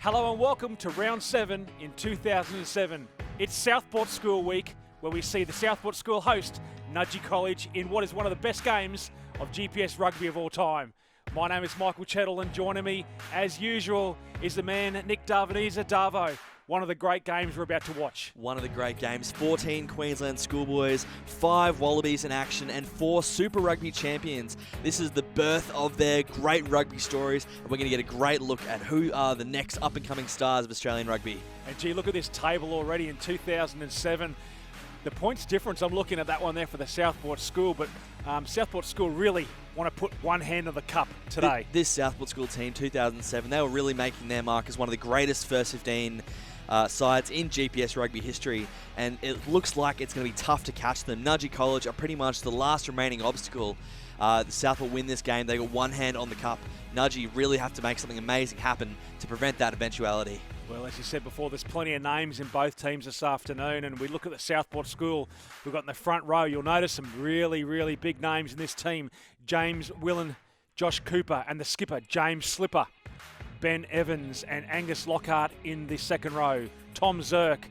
Hello and welcome to round 7 in 2007. It's Southport School Week, where we see the Southport School host Nudgee College in what is one of the best games of GPS rugby of all time. My name is Michael Chettle, and joining me, as usual, is the man Nick Darvaniza. Darvo, one of the great games we're about to watch. One of the great games. 14 Queensland schoolboys, 5 Wallabies in action, and 4 Super Rugby champions. This is the birth of their great rugby stories, and we're going to get a great look at who are the next up-and-coming stars of Australian rugby. And gee, look at this table already in 2007. The points difference, I'm looking at that one there for the Southport School, but Southport School really want to put one hand on the cup today. This Southport School team, 2007, they were really making their mark as one of the greatest first 15 sides in GPS rugby history, and it looks like it's going to be tough to catch them. Nudgee College are pretty much the last remaining obstacle. The Southport win this game. They got one hand on the cup. Nudgee really have to make something amazing happen to prevent that eventuality. Well, as you said before, there's plenty of names in both teams this afternoon, and we look at the Southport School we've got in the front row. You'll notice some really, really big names in this team. James Willen, Josh Cooper, and the skipper, James Slipper. Ben Evans and Angus Lockhart in the second row. Tom Zirk,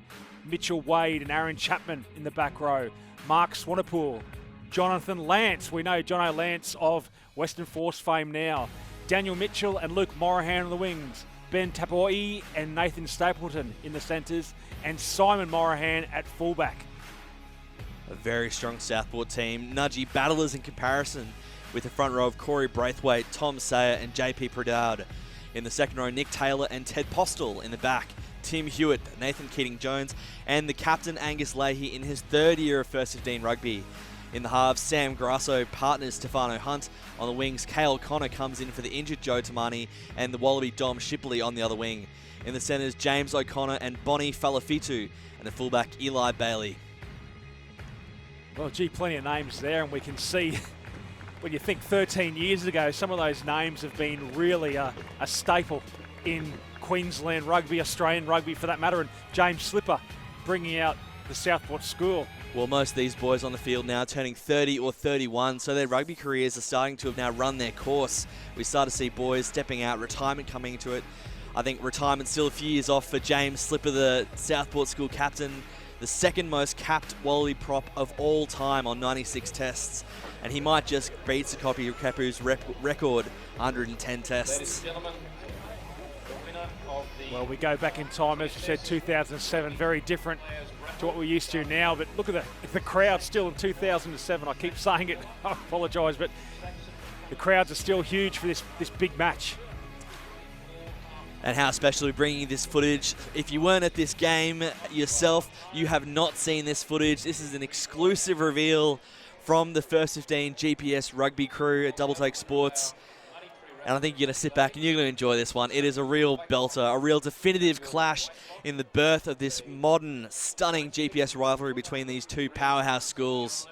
Mitchell Wade and Aaron Chapman in the back row. Mark Swanepoel, Jonathan Lance. We know Jono Lance of Western Force fame now. Daniel Mitchell and Luke Morahan on the wings. Ben Tapoi and Nathan Stapleton in the centres. And Simon Morahan at fullback. A very strong Southport team. Nudgee battlers in comparison, with the front row of Corey Braithwaite, Tom Sayer and JP Pradard. In the second row, Nick Taylor and Ted Postel in the back. Tim Hewitt, Nathan Keating-Jones, and the captain Angus Leahy in his third year of First 15 rugby. In the halves, Sam Grasso partners Stefano Hunt. On the wings, Cale Connor comes in for the injured Joe Tamani, and the Wallaby Dom Shipley on the other wing. In the centres, James O'Connor and Bonnie Falafitu, and the fullback Eli Bailey. Well, gee, plenty of names there, and we can see when you think 13 years ago, some of those names have been really a staple in Queensland rugby, Australian rugby for that matter, and James Slipper bringing out the Southport School. Well, most of these boys on the field now turning 30 or 31, so their rugby careers are starting to have now run their course. We start to see boys stepping out, retirement coming into it. I think retirement's still a few years off for James Slipper, the Southport School captain, the second most capped Wallaby prop of all time on 96 tests. And he might just beat Sikopi Kepu's record, 110 tests. Well, we go back in time, as you said, 2007, very different to what we're used to now. But look at the crowd still in 2007. I keep saying it, I apologise, but the crowds are still huge for this big match. And how special we're bringing this footage. If you weren't at this game yourself, you have not seen this footage. This is an exclusive reveal from the First 15 GPS rugby crew at Double Take Sports. And I think you're going to sit back and you're going to enjoy this one. It is a real belter, a real definitive clash in the birth of this modern, stunning GPS rivalry between these two powerhouse schools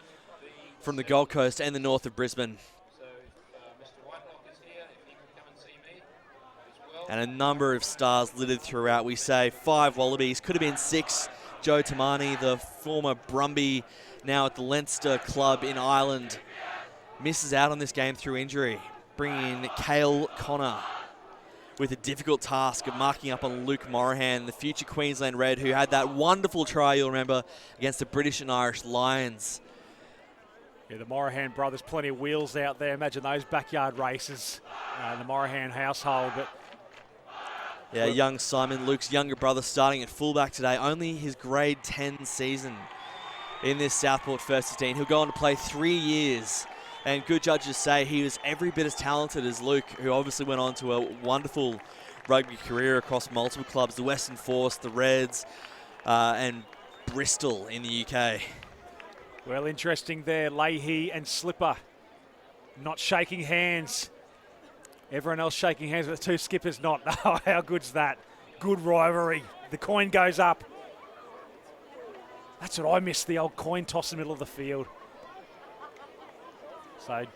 from the Gold Coast and the north of Brisbane. And a number of stars littered throughout. We say 5 Wallabies, could have been 6. Joe Tamani, the former Brumby, now at the Leinster club in Ireland, misses out on this game through injury. Bringing in Cale Connor with a difficult task of marking up on Luke Morahan, the future Queensland Red, who had that wonderful try, you'll remember, against the British and Irish Lions. Yeah, the Morahan brothers, plenty of wheels out there. Imagine those backyard races in the Morahan household. But yeah, young Simon, Luke's younger brother, starting at fullback today. Only his grade 10 season in this Southport First 15. He'll go on to play 3 years. And good judges say he was every bit as talented as Luke, who obviously went on to a wonderful rugby career across multiple clubs, the Western Force, the Reds, and Bristol in the UK. Well, interesting there, Leahy and Slipper not shaking hands. Everyone else shaking hands, but the two skippers not. Oh, how good's that? Good rivalry. The coin goes up. That's what I miss, the old coin toss in the middle of the field. So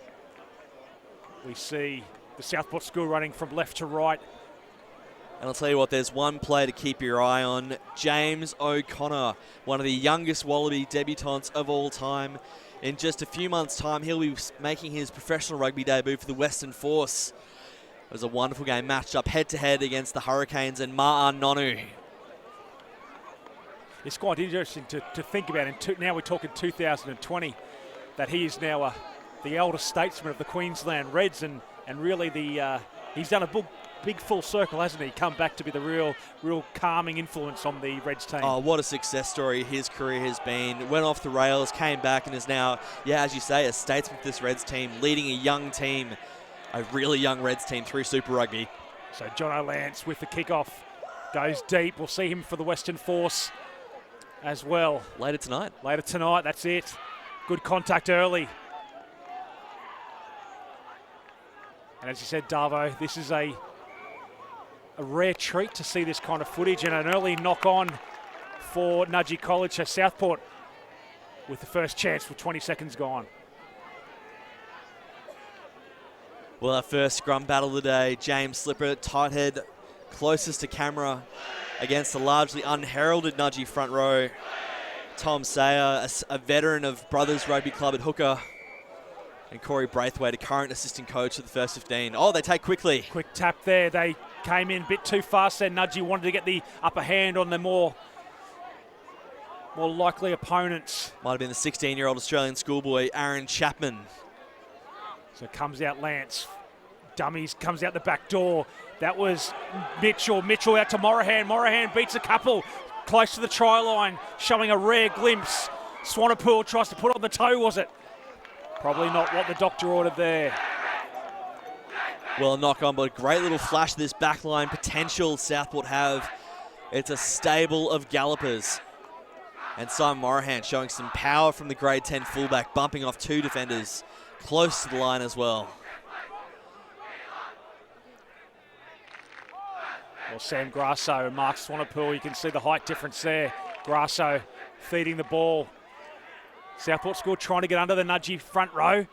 we see the Southport School running from left to right. And I'll tell you what, there's one player to keep your eye on. James O'Connor, one of the youngest Wallaby debutants of all time. In just a few months' time, he'll be making his professional rugby debut for the Western Force. It was a wonderful game, matched up head-to-head against the Hurricanes and Ma'a Nonu. It's quite interesting to think about. Now we're talking 2020, that he is now the elder statesman of the Queensland Reds, and really he's done a big full circle, hasn't he? Come back to be the real calming influence on the Reds team. Oh, what a success story his career has been. Went off the rails, came back, and is now, as you say, a statesman for this Reds team, leading a young team, a really young Reds team through Super Rugby. So Jono Lance with the kickoff goes deep. We'll see him for the Western Force as well. Later tonight, that's it. Good contact early. And as you said, Davo, this is a rare treat to see this kind of footage, and an early knock-on for Nudgee College. So Southport with the first chance with 20 seconds gone. Well, our first scrum battle of the day, James Slipper, tight head, closest to camera against the largely unheralded Nudgee front row. Tom Sayer, a veteran of Brothers Rugby Club at hooker, and Corey Braithwaite, a current assistant coach of the first 15. Oh, they take quickly. Quick tap there. They came in a bit too fast there. Nudgee wanted to get the upper hand on the more likely opponents. Might have been the 16-year-old Australian schoolboy, Aaron Chapman. So comes out Lance. Dummies, comes out the back door. That was Mitchell. Mitchell out to Morahan. Morahan beats a couple close to the try line, showing a rare glimpse. Swanepoel tries to put on the toe, was it? Probably not what the doctor ordered there. Well, knock on, but a great little flash of this backline potential Southport have. It's a stable of gallopers. And Simon Morahan showing some power from the grade 10 fullback, bumping off two defenders close to the line as well. Well, Sam Grasso and Mark Swanepoel, you can see the height difference there. Grasso feeding the ball. Southport School trying to get under the Nudgee front row.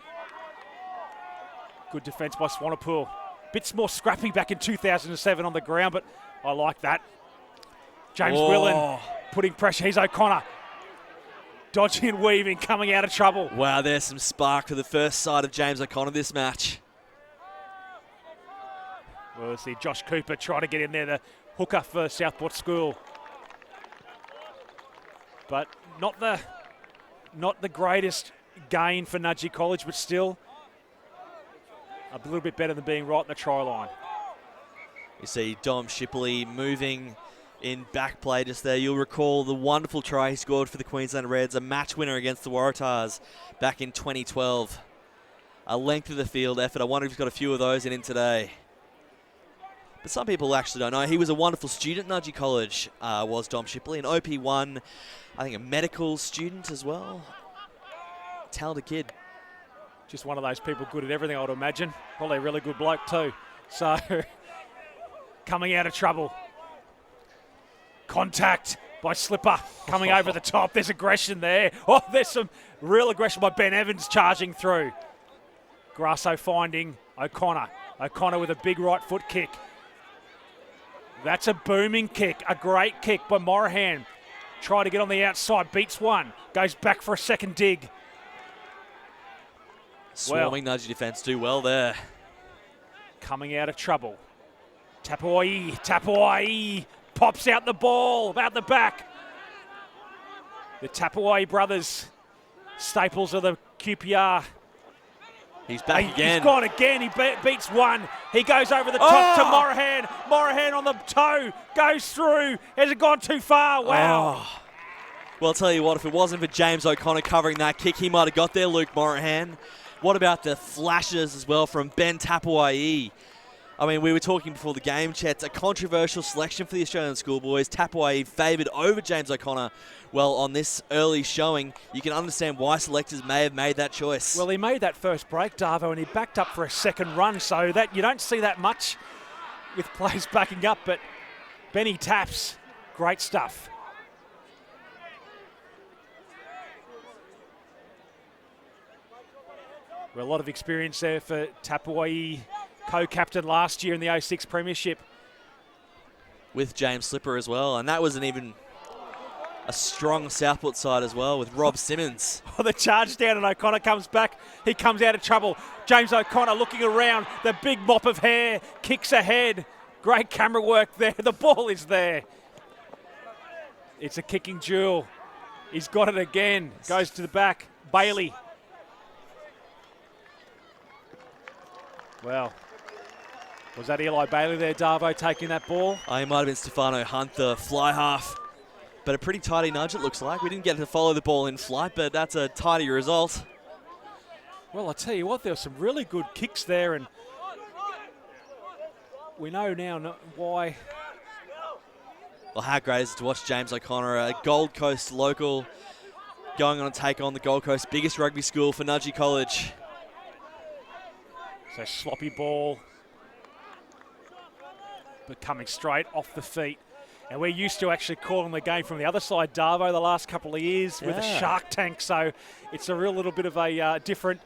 Good defence by Swanepoel. Bits more scrappy back in 2007 on the ground, but I like that. James Willen putting pressure. Here's O'Connor. Dodging and weaving, coming out of trouble. Wow, there's some spark for the first sight of James O'Connor this match. We'll see Josh Cooper trying to get in there, the hooker for Southport School. But not the greatest gain for Nudgee College, but still a little bit better than being right in the try line. You see Dom Shipley moving in back play just there. You'll recall the wonderful try he scored for the Queensland Reds, a match winner against the Waratahs back in 2012. A length of the field effort. I wonder if he's got a few of those in him today. But some people actually don't know. He was a wonderful student at Nudgee College, was Dom Shipley, an OP1, I think a medical student as well. Talented kid. Just one of those people good at everything, I would imagine. Probably a really good bloke too. So, coming out of trouble. Contact by Slipper, coming over the top. There's aggression there. Oh, there's some real aggression by Ben Evans charging through. Grasso finding O'Connor. O'Connor with a big right foot kick. That's a booming kick, a great kick by Morahan. Try to get on the outside, beats one, goes back for a second dig. Swarming Nudgee defence do well there. Coming out of trouble. Tapuai pops out the ball, out the back. The Tapuai brothers, staples of the QPR. He's back again. He's gone again. He beats one. He goes over the top to Morahan. Morahan on the toe. Goes through. Has it gone too far? Wow. Oh. Well, I'll tell you what, if it wasn't for James O'Connor covering that kick, he might have got there, Luke Morahan. What about the flashes as well from Ben Tapuai? I mean, we were talking before the game, Chet. A controversial selection for the Australian schoolboys. Tapuai favoured over James O'Connor. Well, on this early showing, you can understand why selectors may have made that choice. Well, he made that first break, Davo, and he backed up for a second run, so that you don't see that much with players backing up, but Benny taps. Great stuff. Well, a lot of experience there for Tapuai, co-captain last year in the 06 premiership. With James Slipper as well, and that wasn't even a strong Southport side as well with Rob Simmons. Oh, the charge down and O'Connor comes back He comes out of trouble. James O'Connor looking around. The big mop of hair. Kicks ahead. Great camera work there. The ball is there. It's a kicking duel. He's got it again. Goes to the back. Bailey. Well, was that Eli Bailey there, Darvo, taking that ball? Oh, he might have been Stefano Hunt, the fly half. But a pretty tidy nudge, it looks like. We didn't get to follow the ball in flight, but that's a tidy result. Well, I tell you what, there were some really good kicks there, and we know now why. Well, how great is it to watch James O'Connor, a Gold Coast local, going on to take on the Gold Coast biggest rugby school for Nudgee College. So sloppy ball, but coming straight off the feet. And we're used to actually calling the game from the other side, Darvo, the last couple of years with a shark tank. So it's a real little bit of a different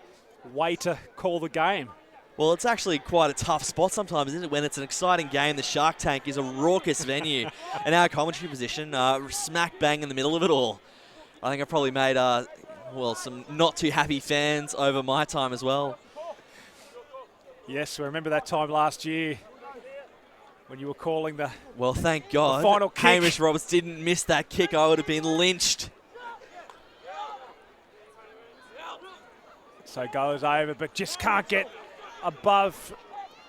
way to call the game. Well, it's actually quite a tough spot sometimes, isn't it? When it's an exciting game, the Shark Tank is a raucous venue. And our commentary position, smack bang in the middle of it all. I think I've probably made, well, some not too happy fans over my time as well. Yes, we remember that time last year when you were calling the Well, thank God final kick. Hamish Roberts didn't miss that kick. I would have been lynched. So goes over, but just can't get above.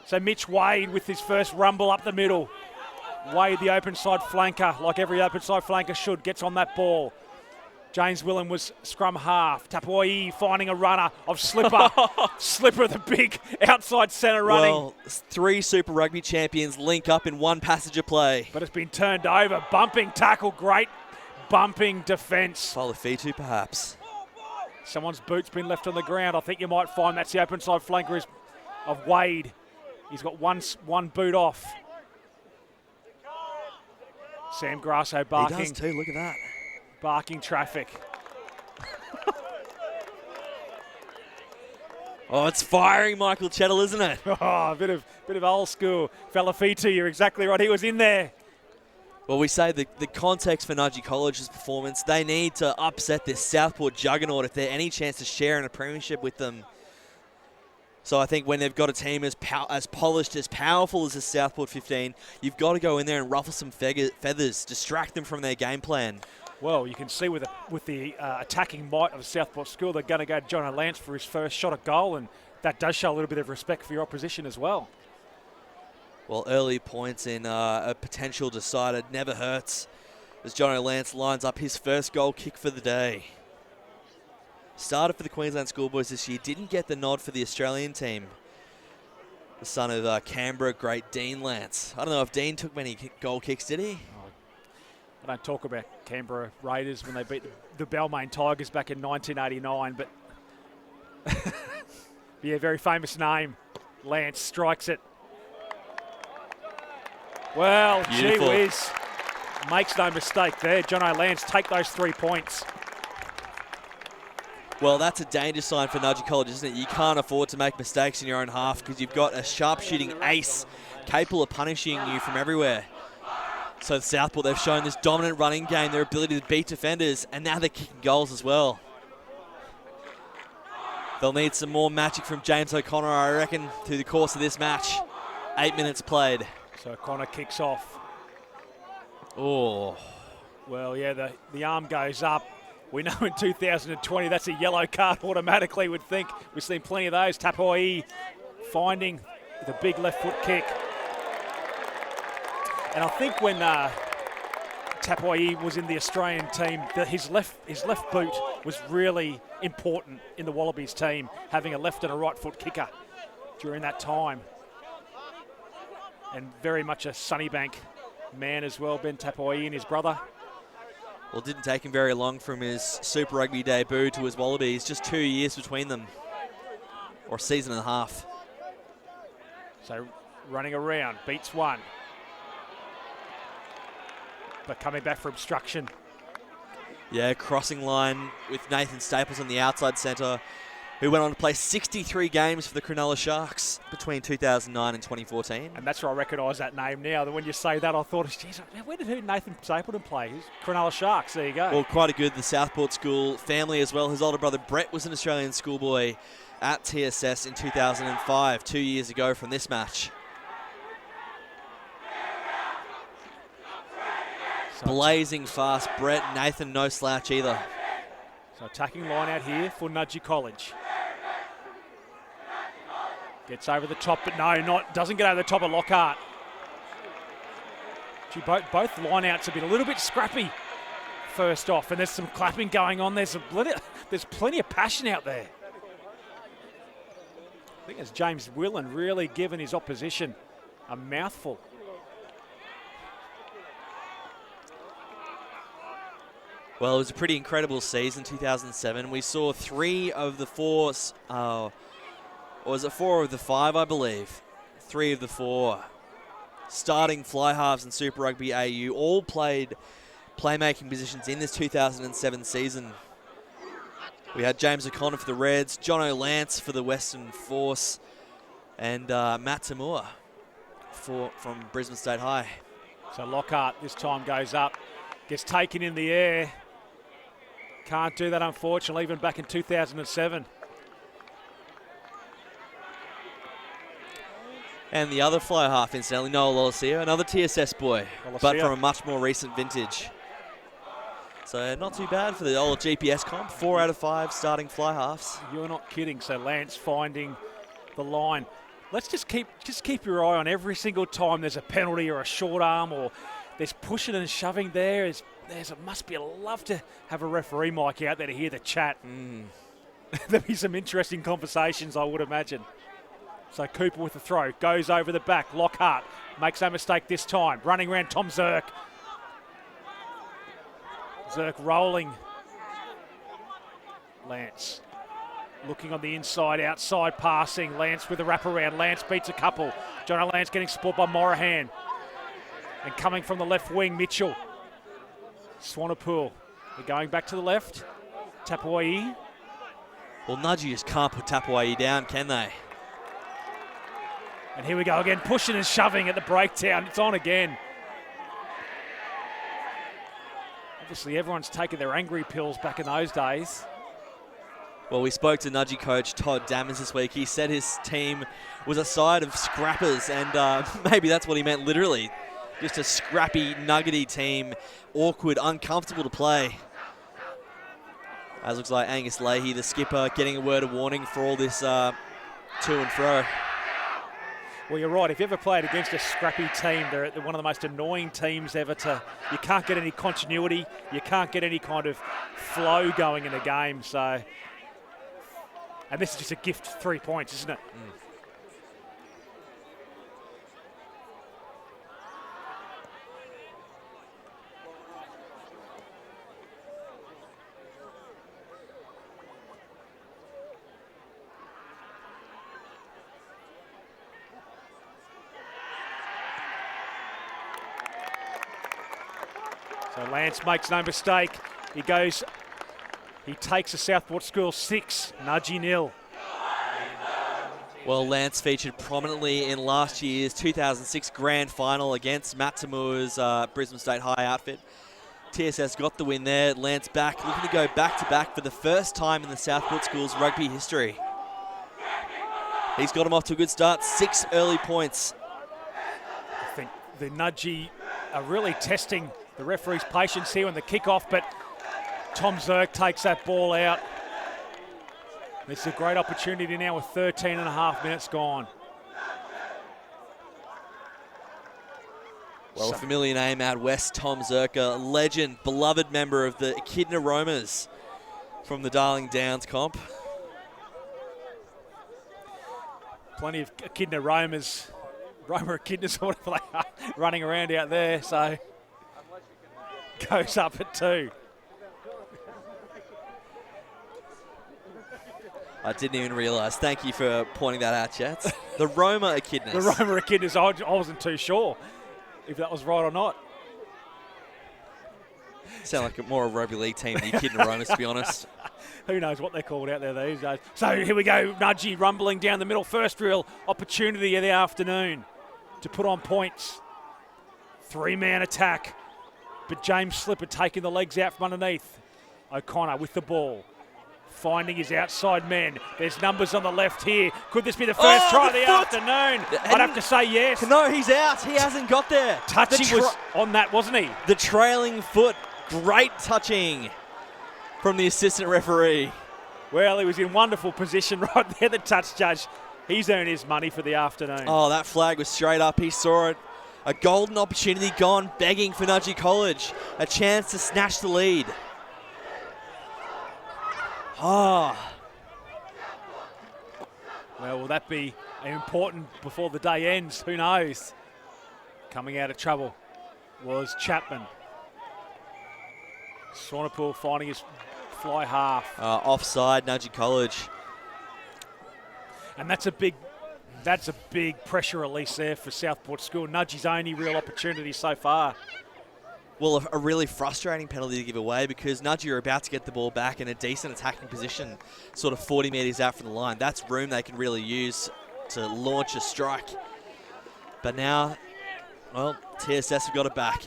So Mitch Wade with his first rumble up the middle. Wade, the open side flanker, like every open side flanker should, gets on that ball. James Willen was scrum half. Tapoi finding a runner of Slipper. Slipper, the big outside centre running. Well, 3 Super Rugby champions link up in one passage of play. But it's been turned over. Bumping tackle, great bumping defence. Falafitu, perhaps. Someone's boot's been left on the ground. I think you might find that's the open side flanker of Wade. He's got one boot off. Sam Grasso barking. He does too, look at that. Barking traffic. Oh, it's firing Michael Chettle, isn't it? Oh, a bit of old school. Falafitu, you're exactly right. He was in there. Well, we say the context for Nudgee College's performance, they need to upset this Southport juggernaut if they're any chance to share in a premiership with them. So I think when they've got a team as polished, as powerful as the Southport 15, you've got to go in there and ruffle some feathers, distract them from their game plan. Well, you can see with the attacking might of the Southport school, they're going to go John Lance for his first shot at goal, and that does show a little bit of respect for your opposition as well. Well, early points in a potential decider never hurts as John Lance lines up his first goal kick for the day. Started for the Queensland Schoolboys this year, didn't get the nod for the Australian team. The son of Canberra great Dean Lance. I don't know if Dean took many goal kicks, did he? I don't talk about Canberra Raiders when they beat the Balmain Tigers back in 1989, but yeah, very famous name. Lance strikes it. Well, beautiful. Gee whiz. Makes no mistake there. Jono Lance, take those 3 points. Well, that's a danger sign for Nudgee College, isn't it? You can't afford to make mistakes in your own half because you've got a sharpshooting ace capable of punishing you from everywhere. So the Southport, they've shown this dominant running game, their ability to beat defenders, and now they're kicking goals as well. They'll need some more magic from James O'Connor, I reckon, through the course of this match. 8 minutes played. So O'Connor kicks off. Oh. Well, yeah, the arm goes up. We know in 2020 that's a yellow card automatically, would think. We've seen plenty of those. Tapoi finding the big left foot kick. And I think when Tapoi was in the Australian team, that his left boot was really important in the Wallabies team, having a left and a right foot kicker during that time. And very much a Sunnybank man as well, Ben Tapoi and his brother. Well, it didn't take him very long from his Super Rugby debut to his Wallabies. Just 2 years between them, or a season and a half. So running around, beats one. But coming back for obstruction. Yeah, crossing line with Nathan Staples on the outside centre. who went on to play 63 games for the Cronulla Sharks between 2009 and 2014. And that's where I recognise that name now. When you say that, I thought, geez, where did Nathan Stapleton play? Cronulla Sharks, there you go. Well, quite a good, the Southport school family as well. His older brother Brett was an Australian schoolboy at TSS in 2005, 2 years ago from this match. So blazing fast Brett, Nathan no slouch either. So attacking line out here for Nudgee College. Gets over the top, but doesn't get over the top of Lockhart. Both line-outs have been a little bit scrappy first off, and there's some clapping going on. There's plenty of passion out there. I think it's James Willen really given his opposition a mouthful. Well, it was a pretty incredible season, 2007. We saw 3 of the 4, or was it 4 of the 5, I believe? 3 of the 4 starting fly halves in Super Rugby AU all played playmaking positions in this 2007 season. We had James O'Connor for the Reds, Jono Lance for the Western Force, and Matt Tamua from Brisbane State High. So Lockhart this time goes up, gets taken in the air. Can't do that, unfortunately, even back in 2007. And the other fly half, incidentally, Noah Lolosio, another TSS boy, but from a much more recent vintage. So not too bad for the old GPS comp. 4 out of 5 starting fly halves. You're not kidding. So Lance finding the line. Let's just keep your eye on every single time there's a penalty or a short arm or there's pushing and shoving there. It must be a love to have a referee mic out there to hear the chat. There'll be some interesting conversations, I would imagine. So Cooper with the throw, goes over the back. Lockhart makes no mistake this time. Running around Tom Zirk. Zirk rolling. Lance looking on the inside, outside passing. Lance with a wraparound. Lance beats a couple. Jono Lance getting support by Morahan. And coming from the left wing, Mitchell. Swanepoel. They're going back to the left. Tapuai. Well, Nudgee just can't put Tapuai down, can they? And here we go again, pushing and shoving at the breakdown. It's on again. Obviously, everyone's taken their angry pills back in those days. Well, we spoke to Nudgee coach Todd Dammers this week. He said his team was a side of scrappers, and maybe that's what he meant literally. Just a scrappy, nuggety team, awkward, uncomfortable to play. As looks like Angus Leahy, the skipper, getting a word of warning for all this to and fro. Well, you're right. If you ever played against a scrappy team, they're one of the most annoying teams ever you can't get any continuity. You can't get any kind of flow going in a game. So, and this is just a gift 3 points, isn't it? So Lance makes no mistake. He takes the Southport School 6, Nudgee 0. Well, Lance featured prominently in last year's 2006 grand final against Matt Tamua's Brisbane State High outfit. TSS got the win there. Lance back, looking to go back-to-back for the first time in the Southport School's rugby history. He's got him off to a good start, 6 early points. I think the Nudgee are really testing the referee's patience here on the kickoff, but Tom Zirk takes that ball out. This is a great opportunity now with 13 and a half minutes gone. Well, a familiar name out west, Tom Zirk, a legend, beloved member of the Echidna Roamers from the Darling Downs comp. Plenty of Echidna Roamers, Roma Echidnas, whatever they are, running around out there, so goes up at 2. I didn't even realise. Thank you for pointing that out, Chats. The Roma Echidnas. The Roma Echidnas, I wasn't too sure if that was right or not. Sound like more of a rugby league team than your kid and Romas, to be honest. Who knows what they're called out there these days. So here we go, Nudgee rumbling down the middle. First real opportunity of the afternoon to put on points. 3-man attack, but James Slipper taking the legs out from underneath. O'Connor with the ball, finding his outside men. There's numbers on the left here. Could this be the first try of the afternoon? I'd have to say yes. No, he's out. He hasn't got there. Touchy was on that, wasn't he? The trailing foot, great touching from the assistant referee. Well, he was in wonderful position right there, the touch judge. He's earned his money for the afternoon. Oh, that flag was straight up. He saw it. A golden opportunity gone, begging for Nudgee College. A chance to snatch the lead. Oh. Well, will that be important before the day ends? Who knows? Coming out of trouble was Chapman. Swanepoel finding his fly half. Offside, Nudgee College. And that's a big pressure release there for Southport School. Nudgee's only real opportunity so far. Well, a really frustrating penalty to give away because Nudgee are about to get the ball back in a decent attacking position, sort of 40 metres out from the line. That's room they can really use to launch a strike. But now, well, TSS have got it back.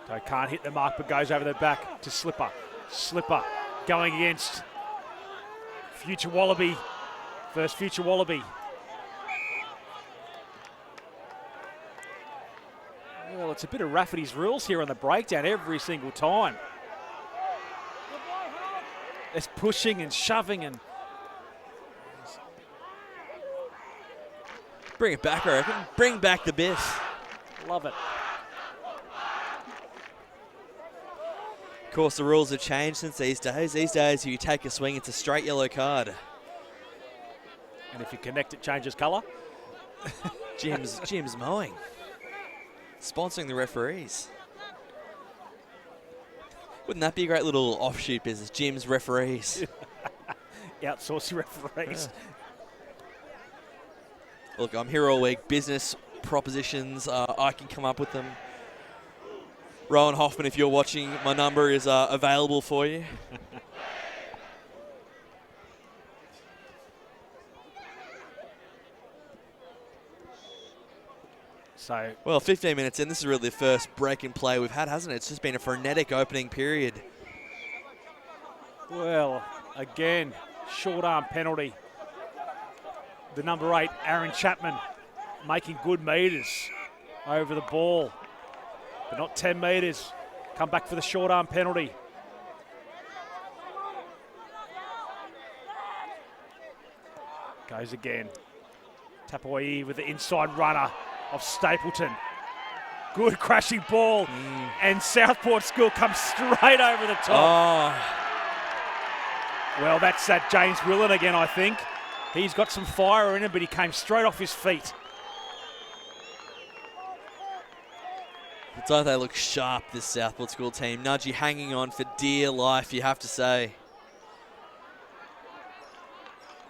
So can't hit the mark, but goes over the back to Slipper. Slipper going against future Wallaby. First future Wallaby. Well, it's a bit of Rafferty's rules here on the breakdown every single time. There's pushing and shoving and... Bring it back, I reckon. Bring back the biff. Love it. Of course, the rules have changed since these days. These days, if you take a swing, it's a straight yellow card. And if you connect, it changes colour. Jim's mowing. Sponsoring the referees. Wouldn't that be a great little offshoot business? Jim's referees. Outsource referees. Yeah. Look, I'm here all week. Business propositions, I can come up with them. Rowan Hoffman, if you're watching, my number is available for you. Well, 15 minutes in, this is really the first break in play we've had, hasn't it? It's just been a frenetic opening period. Well, again, short arm penalty. The number 8, Aaron Chapman, making good metres over the ball. But not 10 metres. Come back for the short arm penalty. Goes again. Tapawai with the inside runner of Stapleton. Good crashing ball. And Southport School comes straight over the top. Oh. Well, that's that James Willen again, I think. He's got some fire in him, but he came straight off his feet. Don't they look sharp, this Southport School team? Nudgee hanging on for dear life, you have to say.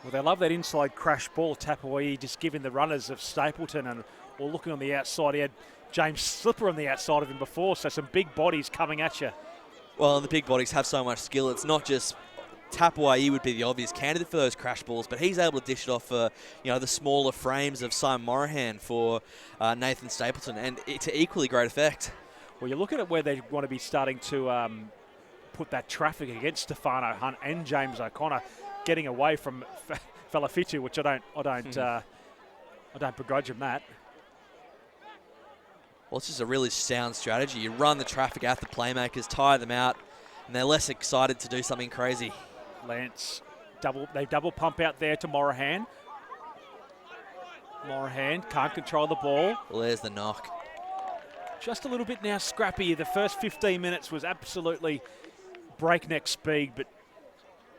Well, they love that inside crash ball. Tapawai just giving the runners of Stapleton and or looking on the outside. He had James Slipper on the outside of him before, so some big bodies coming at you. Well, and the big bodies have so much skill. It's not just Tapawai would be the obvious candidate for those crash balls, but he's able to dish it off for the smaller frames of Simon Morahan for Nathan Stapleton, and to equally great effect. Well, you look at it where they want to be starting to put that traffic against Stefano Hunt and James O'Connor, getting away from Falafitu, which I don't begrudge him that. Well, it's just a really sound strategy. You run the traffic at the playmakers, tire them out, and they're less excited to do something crazy. Lance, they double pump out there to Morahan. Morahan can't control the ball. Well, there's the knock. Just a little bit now scrappy. The first 15 minutes was absolutely breakneck speed, but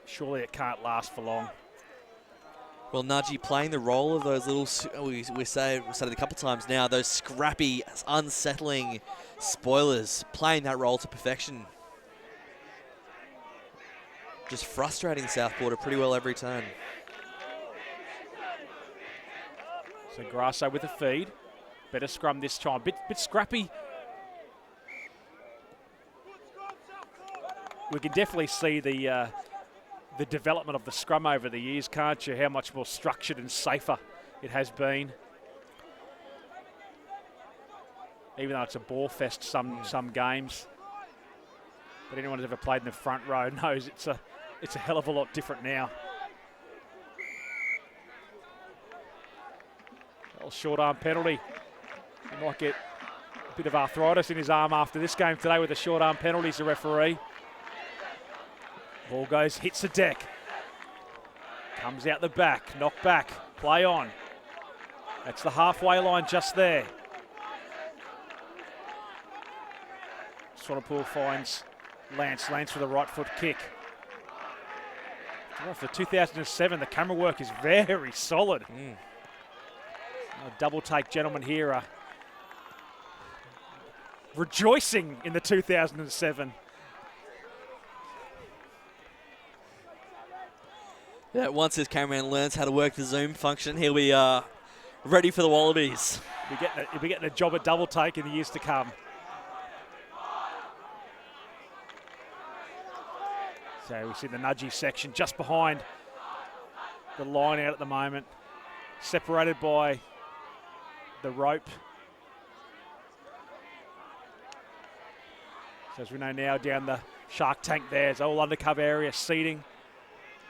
surely it can't last for long. Well, Nudgee playing the role of those little, we said it a couple of times now, those scrappy, unsettling spoilers, playing that role to perfection. Just frustrating Southport pretty well every turn. So Grasso with a feed. Better scrum this time. Bit scrappy. We can definitely see the development of the scrum over the years, can't you? How much more structured and safer it has been. Even though it's a ball fest some games. But anyone who's ever played in the front row knows it's a hell of a lot different now. Well, short arm penalty. He might get a bit of arthritis in his arm after this game today with the short arm penalties, the referee. Ball goes, hits the deck. Comes out the back, knock back, play on. That's the halfway line just there. Southport finds Lance. Lance with a right foot kick. For 2007, the camera work is very solid. A double take gentlemen here are rejoicing in the 2007. Yeah, once this cameraman learns how to work the zoom function, he'll be ready for the Wallabies. He'll be getting a job at double take in the years to come. So we see the Nudgee section just behind the line out at the moment, separated by the rope. So as we know now, down the shark tank there's all undercover area seating.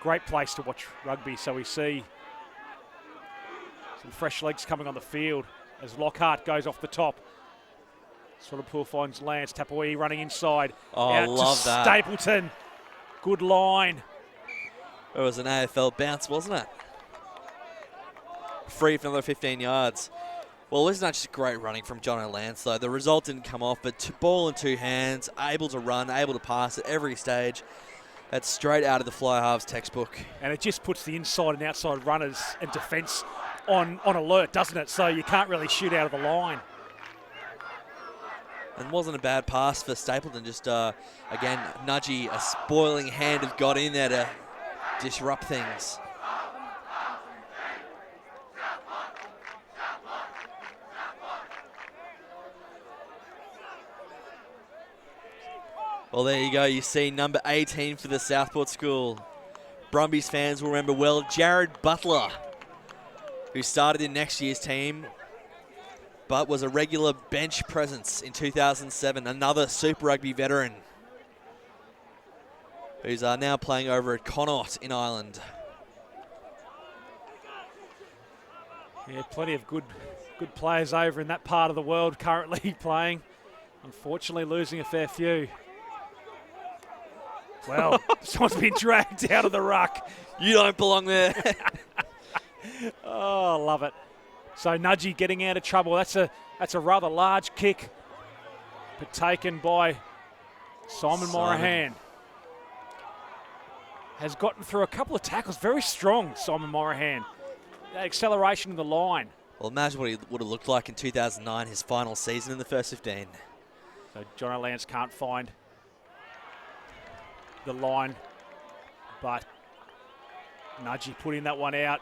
Great place to watch rugby, so we see some fresh legs coming on the field as Lockhart goes off the top. Southport finds Lance, Tapoi running inside. Oh, out love to that. Stapleton. Good line. It was an AFL bounce, wasn't it? Free for another 15 yards. Well, this is not just great running from John Lance, though. The result didn't come off, but ball in two hands, able to run, able to pass at every stage. That's straight out of the fly halves textbook. And it just puts the inside and outside runners and defence on alert, doesn't it? So you can't really shoot out of the line. And wasn't a bad pass for Stapleton. Just, again, Nudgee, a spoiling hand, have got in there to disrupt things. Well, there you go. You see number 18 for the Southport school. Brumbies fans will remember well Jared Butler, who started in next year's team, but was a regular bench presence in 2007. Another Super Rugby veteran who's now playing over at Connaught in Ireland. Yeah, plenty of good players over in that part of the world currently playing. Unfortunately, losing a fair few. Well, someone's been dragged out of the ruck. You don't belong there. Oh, love it. So Nudgee getting out of trouble. That's a rather large kick, but taken by Simon Morahan. Has gotten through a couple of tackles. Very strong, Simon Morahan. That acceleration in the line. Well, imagine what he would have looked like in 2009, his final season in the first 15. So John Lance can't find the line, but Nudgee putting that one out.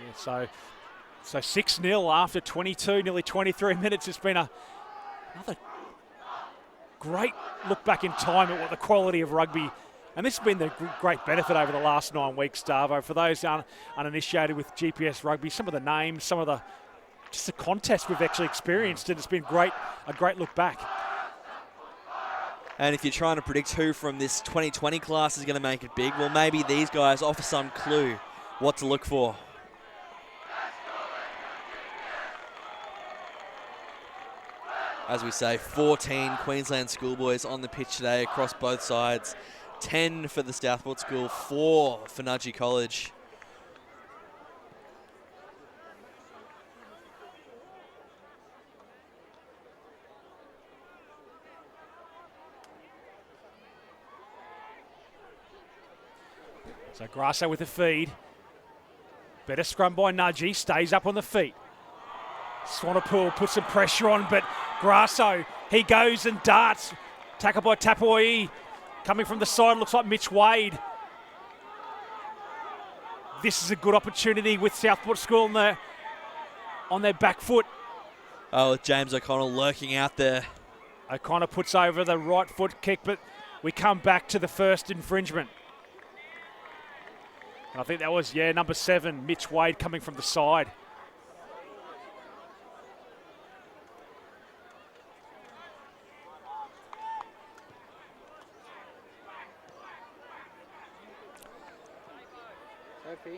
Yeah, so 6-0 after 22, nearly 23 minutes. It's been another great look back in time at what the quality of rugby, and this has been the great benefit over the last 9 weeks, Darvo. For those uninitiated with GPS rugby, some of the names, some of the just the contest we've actually experienced, and it's been a great look back. And if you're trying to predict who from this 2020 class is going to make it big, well, maybe these guys offer some clue what to look for. As we say, 14 Queensland schoolboys on the pitch today across both sides. 10 for the Southport school, 4 for Nudgee College. So Grasso with the feed. Better scrum by Nudgee, stays up on the feet. Southport puts some pressure on, but Grasso, he goes and darts. Tackled by Tapoi. Coming from the side, looks like Mitch Wade. this is a good opportunity with Southport School on their back foot. Oh, with James O'Connell lurking out there. O'Connor puts over the right foot kick, but we come back to the first infringement. And I think that was, number 7, Mitch Wade, coming from the side.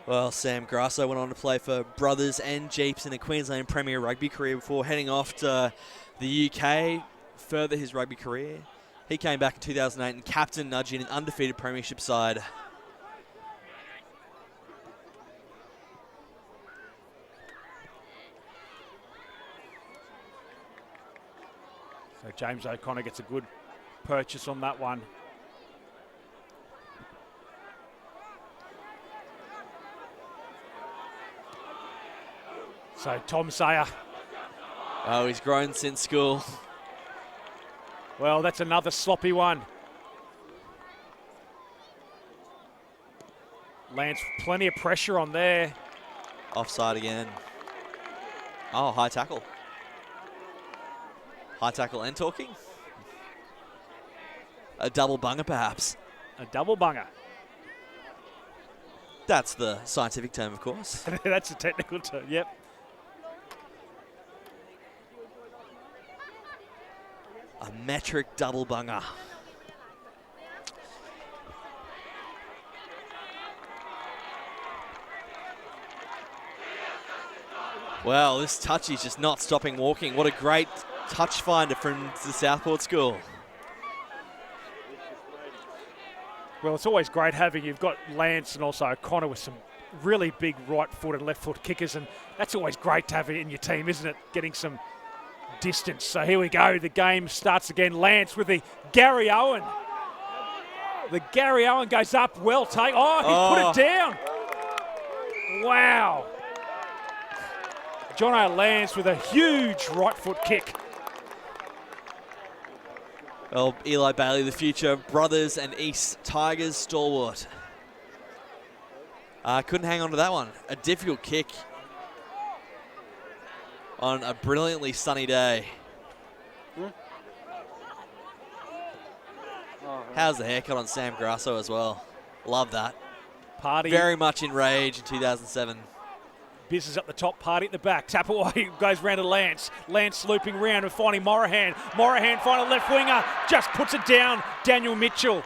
Well, Sam Grasso went on to play for Brothers and Jeeps in a Queensland Premier Rugby career before heading off to the UK, further his rugby career. He came back in 2008 and captained Nudgee in an undefeated premiership side. So James O'Connor gets a good purchase on that one. So Tom Sayer. Oh, he's grown since school. Well, that's another sloppy one. Lance, plenty of pressure on there. Offside again. Oh, high tackle. High tackle and talking. A double bunger, perhaps. A double bunger. That's the scientific term, of course. That's a technical term, yep. A metric double bunger. Well, this touchy's just not stopping walking. What a great touch finder from the Southport School. Well, it's always great having, you've got Lance and also O'Connor with some really big right foot and left foot kickers, and that's always great to have it in your team, isn't it? Getting some distance. So here we go. The game starts again. Lance with the Gary Owen. The Gary Owen goes up. Well taken. Oh, he put it down. Wow. Jono Lance with a huge right foot kick. Well, Eli Bailey, the future Brothers and East Tigers stalwart. Couldn't hang on to that one. A difficult kick on a brilliantly sunny day. How's the haircut on Sam Grasso as well? Love that. Party. Very much in rage in 2007. Business up the top, Party at the back. Tap away, goes round to Lance. Lance looping round and finding Morahan. Morahan finding left winger, just puts it down. Daniel Mitchell.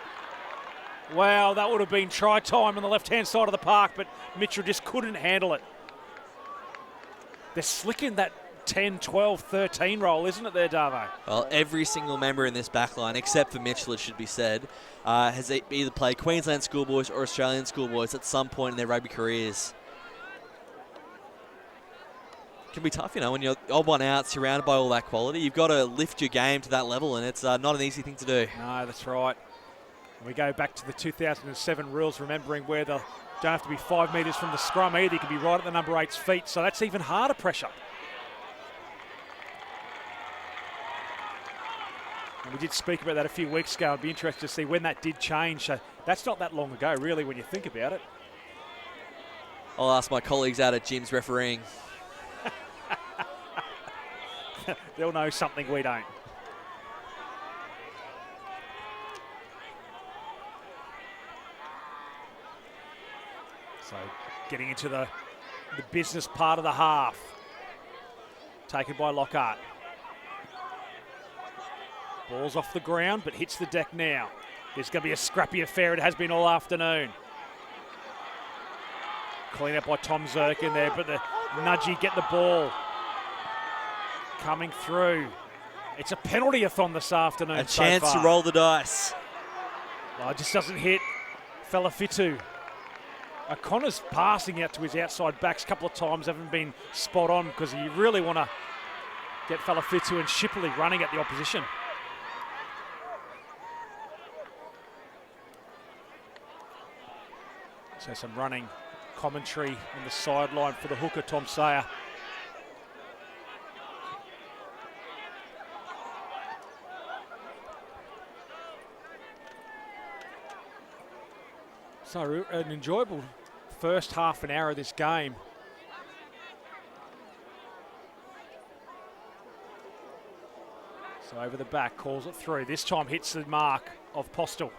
Wow, that would have been try time on the left-hand side of the park, but Mitchell just couldn't handle it. They're slicking that 10, 12, 13 roll, isn't it there, Darvo? Well, every single member in this backline, except for Mitchell, it should be said, has either played Queensland schoolboys or Australian schoolboys at some point in their rugby careers. Can be tough, you know, when you're odd one out, surrounded by all that quality. You've got to lift your game to that level, and it's not an easy thing to do. No, that's right. We go back to the 2007 rules, remembering where they don't have to be 5 metres from the scrum either. You can be right at the number 8's feet, so that's even harder pressure. And we did speak about that a few weeks ago. I'd be interested to see when that did change. So that's not that long ago, really, when you think about it. I'll ask my colleagues out at Jim's refereeing. They'll know something we don't. So getting into the business part of the half. Taken by Lockhart. Ball's off the ground, but hits the deck now. There's going to be a scrappy affair. It has been all afternoon. Clean up by Tom Zirk in there, but the Nudgee get the ball. Coming through. It's a penalty-a-thon this afternoon. A chance to roll the dice. Oh, it just doesn't hit Falafitu. O'Connor's passing out to his outside backs a couple of times haven't been spot on because you really want to get Falafitu and Shipley running at the opposition. So some running commentary on the sideline for the hooker, Tom Sayer. So an enjoyable first half an hour of this game. So over the back, calls it through. This time hits the mark of Postel.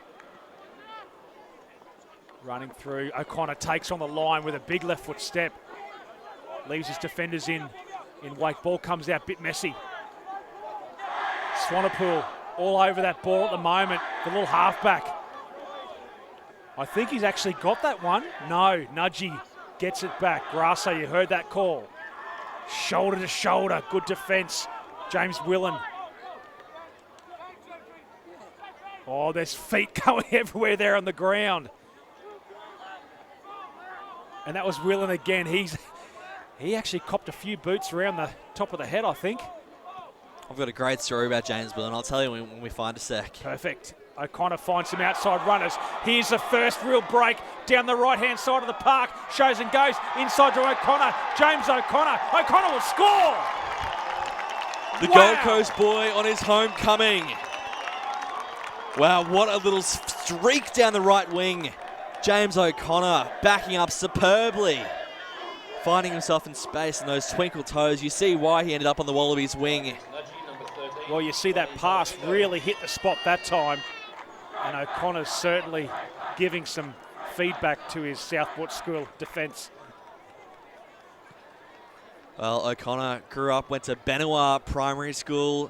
Running through, O'Connor takes on the line with a big left foot step. Leaves his defenders in wake. Ball comes out, bit messy. Swanepoel all over that ball at the moment, the little halfback. I think he's actually got that one. No, Nudgee gets it back. Grasso, you heard that call. Shoulder to shoulder, good defence. James Willen. Oh, there's feet going everywhere there on the ground. And that was Willen again. He actually copped a few boots around the top of the head, I think. I've got a great story about James Willen. I'll tell you when we find a sec. Perfect. O'Connor finds some outside runners. Here's the first real break down the right-hand side of the park. Shows and goes inside to O'Connor. James O'Connor. O'Connor will score! The Gold Coast boy on his homecoming. Wow, what a little streak down the right wing. James O'Connor backing up superbly. Finding himself in space and those twinkle toes. You see why he ended up on the Wallabies wing. Well, you see that pass really hit the spot that time. And O'Connor's certainly giving some feedback to his Southport School defence. Well, O'Connor grew up, went to Benoit Primary School,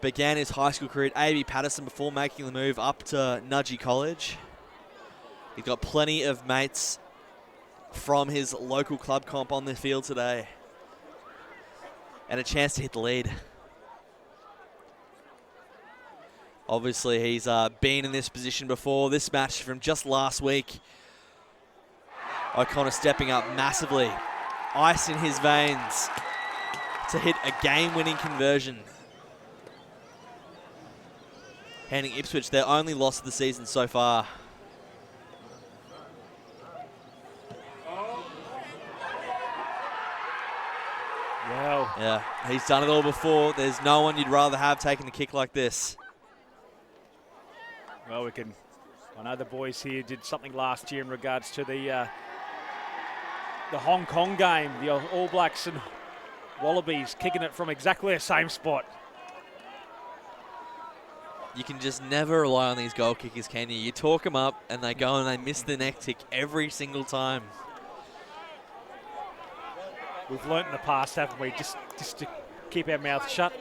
began his high school career at A.B. Patterson before making the move up to Nudgee College. He's got plenty of mates from his local club comp on the field today. And a chance to hit the lead. Obviously, he's been in this position before. This match from just last week. O'Connor stepping up massively. Ice in his veins to hit a game-winning conversion. Handing Ipswich their only loss of the season so far. Wow. Yeah, he's done it all before. There's no one you'd rather have taking a kick like this. Well, I know the boys here did something last year in regards to the Hong Kong game, the All Blacks and Wallabies kicking it from exactly the same spot. You can just never rely on these goal kickers, can you? You talk them up and they go and they miss the neck tick every single time. We've learnt in the past, haven't we? Just to keep our mouths shut.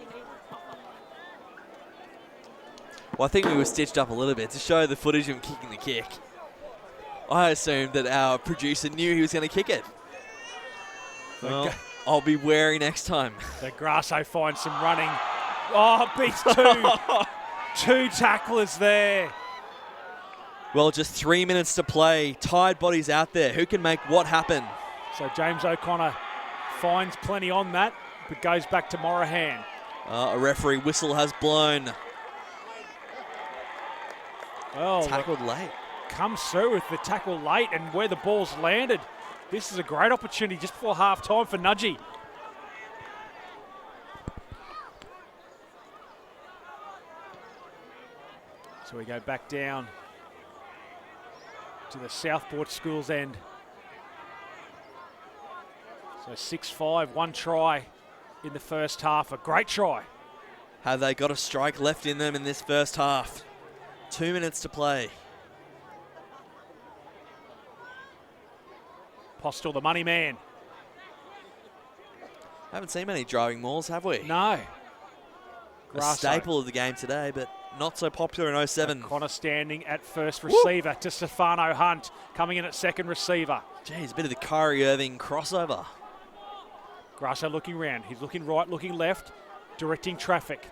Well, I think we were stitched up a little bit to show the footage of him kicking the kick. I assumed that our producer knew he was going to kick it. Well, I'll be wary next time. The Grasso finds some running. Oh, beats two. Two tacklers there. Well, just 3 minutes to play. Tired bodies out there. Who can make what happen? So James O'Connor finds plenty on that, but goes back to Morahan. A referee whistle has blown. Well, tackled late. Comes through with the tackle late and where the ball's landed. This is a great opportunity just before half time for Nudgee. So we go back down to the Southport Schools end. So 6-5, one try in the first half. A great try. Have they got a strike left in them in this first half? 2 minutes to play. Postel, the money man. Haven't seen many driving mauls, have we? No. A staple of the game today, but not so popular in 07. O'Connor standing at first receiver to Stefano Hunt, coming in at second receiver. Geez, a bit of the Kyrie Irving crossover. Grasso looking round. He's looking right, looking left, directing traffic.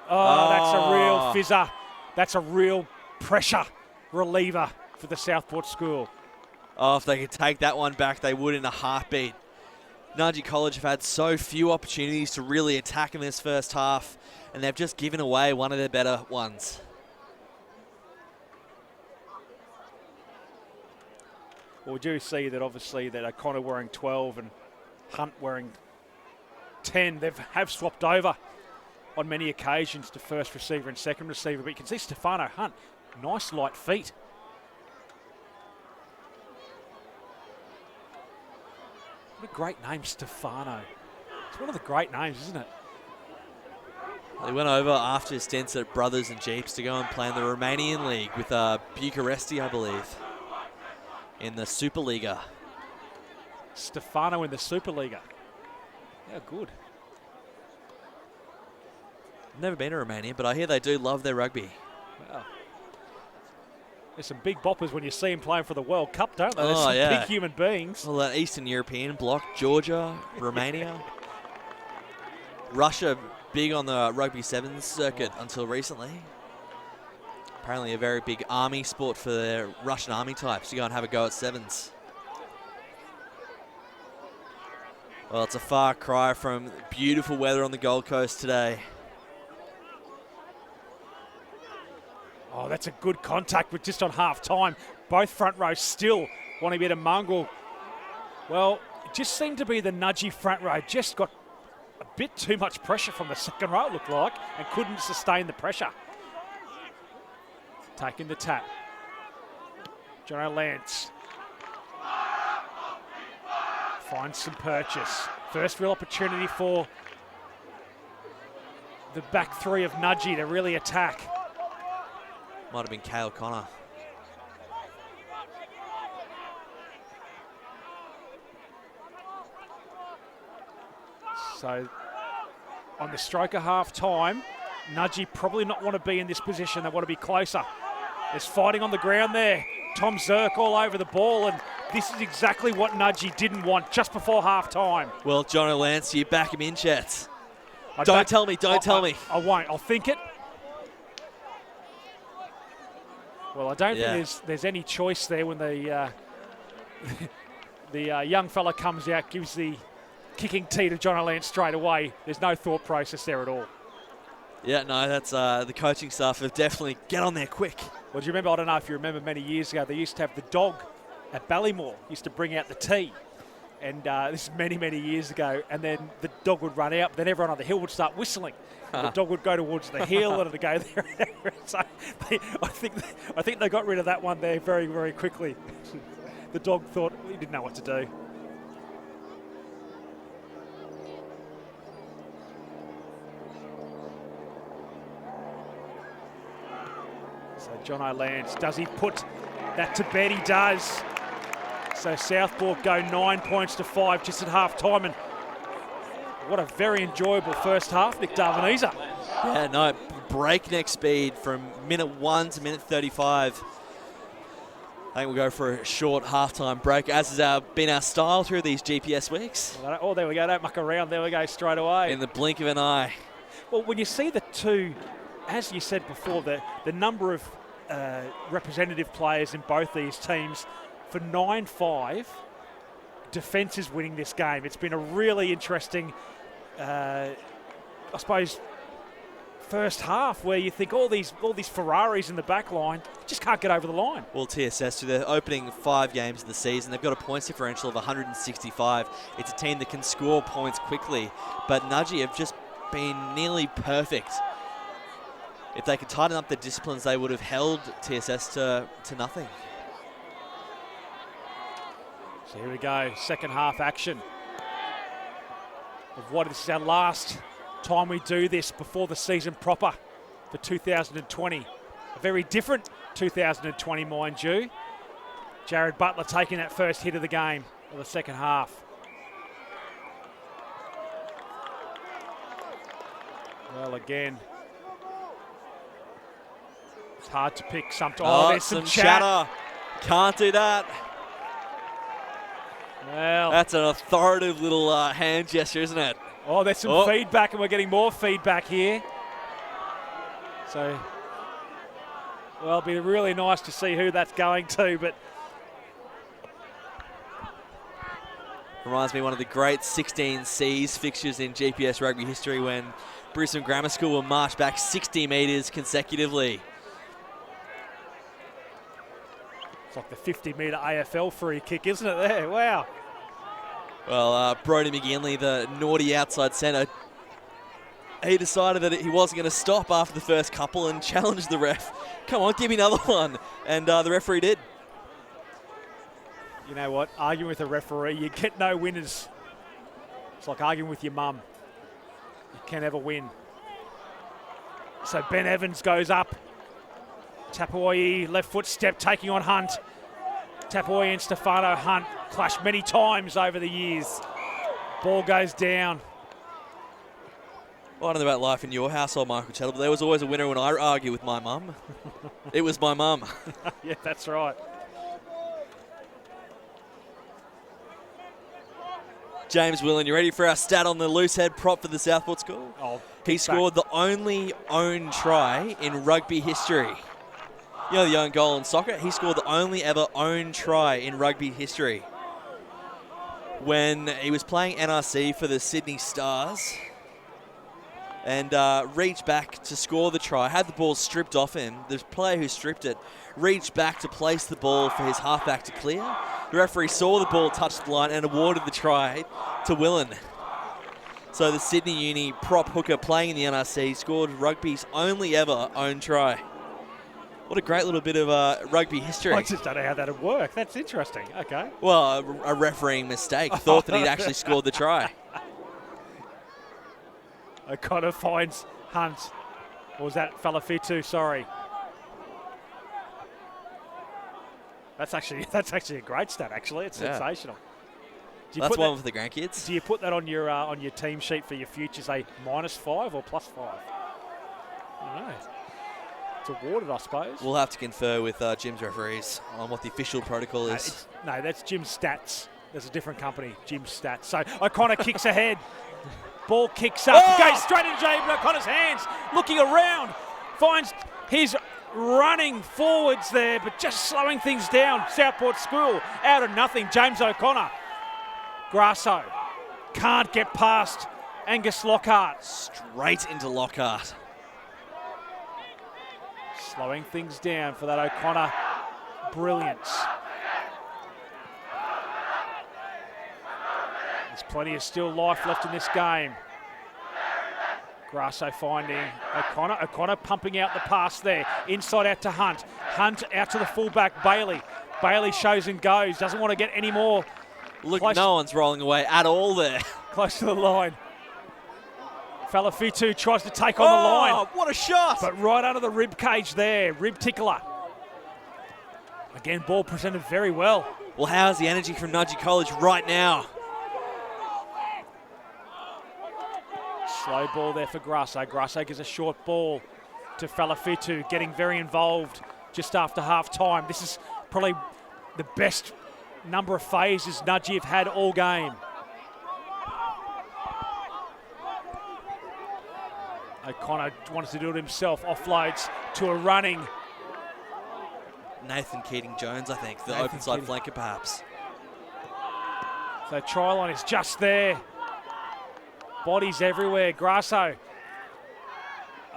Oh, that's a real fizzer. That's a real pressure reliever for the Southport School. Oh, if they could take that one back, they would in a heartbeat. Nudgee College have had so few opportunities to really attack in this first half, and they've just given away one of their better ones. Well, we do see that obviously that O'Connor wearing 12 and Hunt wearing 10. They have swapped over on many occasions to first receiver and second receiver, but you can see Stefano Hunt, nice light feet. What a great name, Stefano. It's one of the great names, isn't it? They went over after his stints at Brothers and Jeeps to go and play in the Romanian League with Bucharesti, I believe, in the Superliga. Stefano in the Superliga. Yeah, good. Never been to Romania, but I hear they do love their rugby. Wow. There's some big boppers when you see them playing for the World Cup, don't they? There's Oh, some yeah. big human beings. Well, that Eastern European bloc, Georgia, Romania. Russia, big on the rugby sevens circuit until recently. Apparently a very big army sport for the Russian army types to go and have a go at sevens. Well, it's a far cry from beautiful weather on the Gold Coast today. Oh, that's a good contact with just on half time. Both front rows still want to be at a mongrel. Well, it just seemed to be the Nudgee front row. Just got a bit too much pressure from the second row, it looked like, and couldn't sustain the pressure. Taking the tap. Jono Lance. Finds some purchase. First real opportunity for the back three of Nudgee to really attack. Might have been Cale Connor. So on the stroke of half time, Nudgee probably not want to be in this position. They want to be closer. There's fighting on the ground there. Tom Zirk all over the ball, and this is exactly what Nudgee didn't want just before half time. Well, Jono Lance, you back him in, Chet. Don't tell me. I won't. I'll think it. Well, I don't think there's any choice there when the the young fella comes out, gives the kicking tee to Jono Lance straight away. There's no thought process there at all. Yeah, no, that's the coaching staff have definitely get on there quick. Well, do you remember, I don't know if you remember many years ago, they used to have the dog at Ballymore, used to bring out the tee. And this is many, many years ago. And then the dog would run out, but then everyone on the hill would start whistling. The dog would go towards the hill and it'd go there. So I think they got rid of that one there very, very quickly. The dog thought he didn't know what to do. So Jono Lance, does he put that to bed? He does. So Southport go 9 points to 5 just at half time, and what a very enjoyable first half, Nick Darvaniza. Yeah, no, breakneck speed from minute 1 to minute 35. I think we'll go for a short halftime break, as has been our style through these GPS weeks. Oh, there we go, don't muck around, there we go, straight away. In the blink of an eye. Well, when you see the two, as you said before, the number of representative players in both these teams, for 9-5, defence is winning this game. It's been a really interesting, I suppose, first half where you think all these Ferraris in the back line just can't get over the line. Well, TSS, through their opening 5 games of the season, they've got a points differential of 165. It's a team that can score points quickly, but Nudgee have just been nearly perfect. If they could tighten up their disciplines, they would have held TSS to nothing. So here we go, second half action of what this is our last time we do this before the season proper for 2020. A very different 2020, mind you. Jared Butler taking that first hit of the game of the second half. Well, again, it's hard to pick sometimes. Oh, there's some chatter. Can't do that. Well, that's an authoritative little hand gesture, isn't it? Oh, there's some feedback, and we're getting more feedback here. So, well, it'll be really nice to see who that's going to, but... Reminds me of one of the great 16Cs fixtures in GPS rugby history when Brisbane Grammar School will march back 60 metres consecutively. It's like the 50-metre AFL free kick, isn't it there? Wow. Well, Brodie McGinley, the naughty outside centre, he decided that he wasn't going to stop after the first couple and challenged the ref. Come on, give me another one. And the referee did. You know what? Arguing with a referee, you get no winners. It's like arguing with your mum. You can't ever win. So Ben Evans goes up. Tapuai, left foot step, taking on Hunt. Tapuai and Stefano Hunt clashed many times over the years. Ball goes down. Well, I don't know about life in your household, Michael Cheddle, but there was always a winner when I argue with my mum. It was my mum. Yeah, that's right. James Willen, you ready for our stat on the loose head prop for the Southport school? Oh, he scored the only own try in rugby history. You know the own goal in soccer? He scored the only ever own try in rugby history. When he was playing NRC for the Sydney Stars and reached back to score the try, had the ball stripped off him. The player who stripped it reached back to place the ball for his halfback to clear. The referee saw the ball touch the line and awarded the try to Willen. So the Sydney Uni prop hooker playing in the NRC scored rugby's only ever own try. What a great little bit of rugby history. I just don't know how that would work. That's interesting. Okay. Well, a refereeing mistake. Thought that he'd actually scored the try. O'Connor finds Hunt. Or was that Falafitu? Sorry. That's actually a great stat. Actually, it's sensational. That's one for the grandkids. Do you put that on your team sheet for your future? Say -5 or +5? I don't know. It's awarded, I suppose. We'll have to confer with Jim's referees on what the official protocol is. No, that's Jim's Stats. There's a different company, Jim's Stats. So O'Connor kicks ahead. Ball kicks up. Goes straight into James O'Connor's hands. Looking around. Finds his running forwards there, but just slowing things down. Southport School out of nothing. James O'Connor. Grasso can't get past Angus Lockhart. Straight into Lockhart. Slowing things down for that O'Connor brilliance. There's plenty of still life left in this game. Grasso finding O'Connor. O'Connor pumping out the pass there. Inside out to Hunt. Hunt out to the fullback, Bailey. Bailey shows and goes. Doesn't want to get any more. Look, no one's rolling away at all there. Close to the line. Falafitu tries to take on the line. Oh, what a shot! But right under the rib cage there. Rib tickler. Again, ball presented very well. Well, how's the energy from Nudgee College right now? Slow ball there for Grasso. Grasso gives a short ball to Falafitu, getting very involved just after half time. This is probably the best number of phases Nudgee have had all game. O'Connor wants to do it himself. Offloads to a running Nathan Keating-Jones, I think. The open side flanker, perhaps. So try line is just there. Bodies everywhere. Grasso.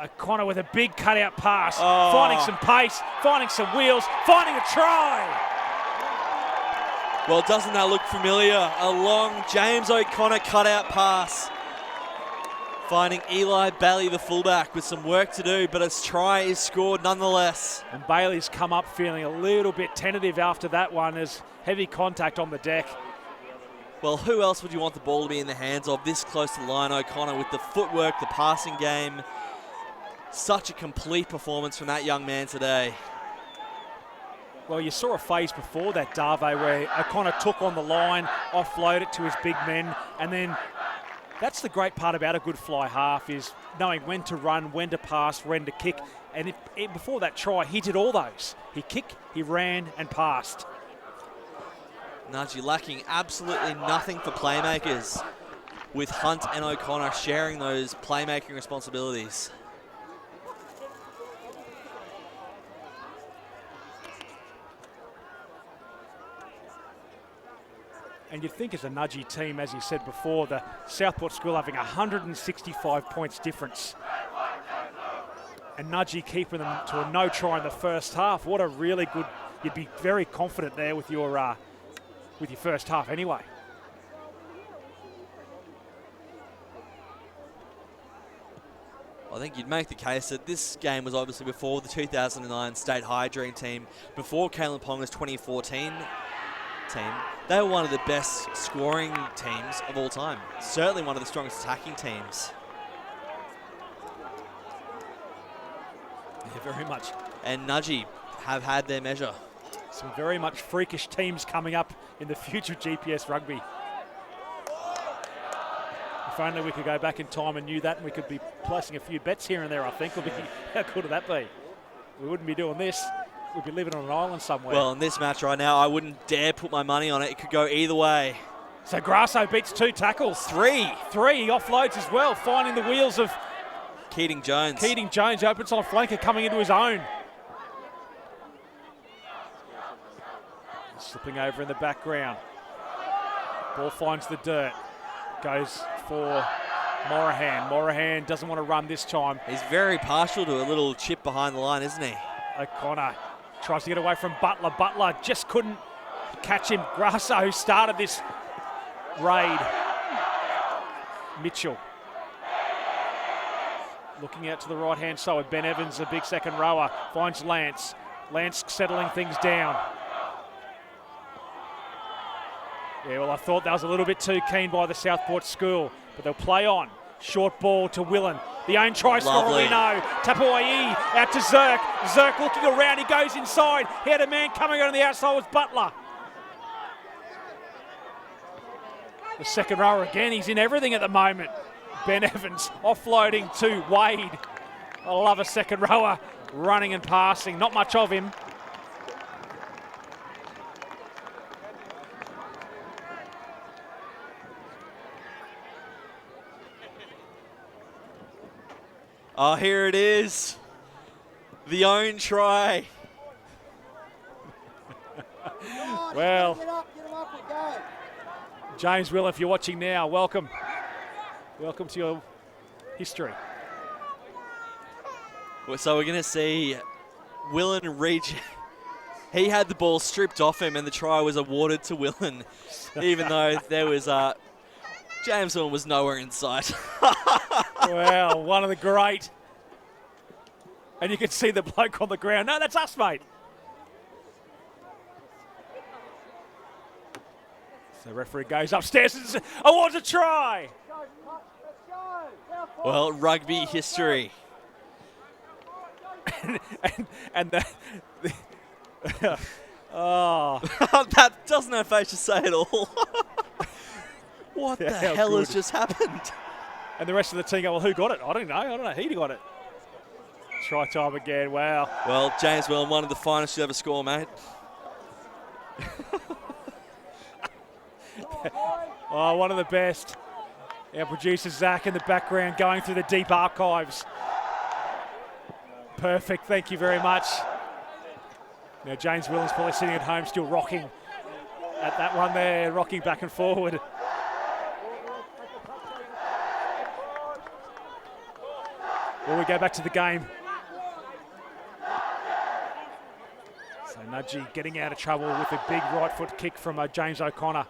O'Connor with a big cutout pass. Finding some pace, finding some wheels, finding a try. Well, doesn't that look familiar? A long James O'Connor cutout pass. Finding Eli Bailey, the fullback, with some work to do, but a try is scored nonetheless. And Bailey's come up feeling a little bit tentative after that one as heavy contact on the deck. Well, who else would you want the ball to be in the hands of this close to the line? O'Connor with the footwork, the passing game. Such a complete performance from that young man today. Well, you saw a phase before that, Dave, where O'Connor took on the line, offloaded it to his big men, and then that's the great part about a good fly half is knowing when to run, when to pass, when to kick. And before that try, he did all those. He kicked, he ran, and passed. Nudgee lacking absolutely nothing for playmakers, with Hunt and O'Connor sharing those playmaking responsibilities. And you'd think as a Nudgee team, as you said before, the Southport School having 165 points difference. And Nudgee keeping them to a no try in the first half. What a really good, you'd be very confident there with your first half anyway. I think you'd make the case that this game was obviously before the 2009 State High Dream Team, before Kalen Ponga's 2014 team, they were one of the best scoring teams of all time. Certainly one of the strongest attacking teams. Yeah, very much. And Nudgee have had their measure. Some very much freakish teams coming up in the future GPS rugby. If only we could go back in time and knew that, and we could be placing a few bets here and there, I think. How good would that be? We wouldn't be doing this. We'd be living on an island somewhere. Well, in this match right now, I wouldn't dare put my money on it. It could go either way. So Grasso beats 2 tackles. Three. He offloads as well, finding the wheels of Keating Jones. Keating Jones opens on a flanker coming into his own. Slipping over in the background. Ball finds the dirt. Goes for Morahan. Morahan doesn't want to run this time. He's very partial to a little chip behind the line, isn't he? O'Connor tries to get away from Butler. Butler just couldn't catch him. Grasso, who started this raid. Mitchell. Looking out to the right-hand side. Ben Evans, a big second rower, finds Lance. Lance settling things down. Yeah, well, I thought that was a little bit too keen by the Southport school, but they'll play on. Short ball to Willen. The own try scorer we know. Tapuai out to Zirk. Zirk looking around. He goes inside. He had a man coming on the outside was Butler. The second rower again. He's in everything at the moment. Ben Evans offloading to Wade. I love a second rower running and passing. Not much of him. Oh, here it is. The own try. Well, James Will, if you're watching now, welcome. Welcome to your history. So we're going to see Willen reach. He had the ball stripped off him and the try was awarded to Willen, even though there was James Willen was nowhere in sight. Well, one of the great. And you can see the bloke on the ground. No, that's us, mate. So the referee goes upstairs and awards a try. Well, rugby history. and oh. That doesn't have face to say it all. What the hell has just happened? And the rest of the team go, well, who got it? I don't know. He got it. Try time again. Wow. Well, James Willen, one of the finest you ever score, mate. Oh, one of the best. Our producer, Zach, in the background going through the deep archives. Perfect. Thank you very much. Now, James Willen's probably sitting at home still rocking at that one there, rocking back and forward. Well, we go back to the game. So Nudgee getting out of trouble with a big right foot kick from James O'Connor.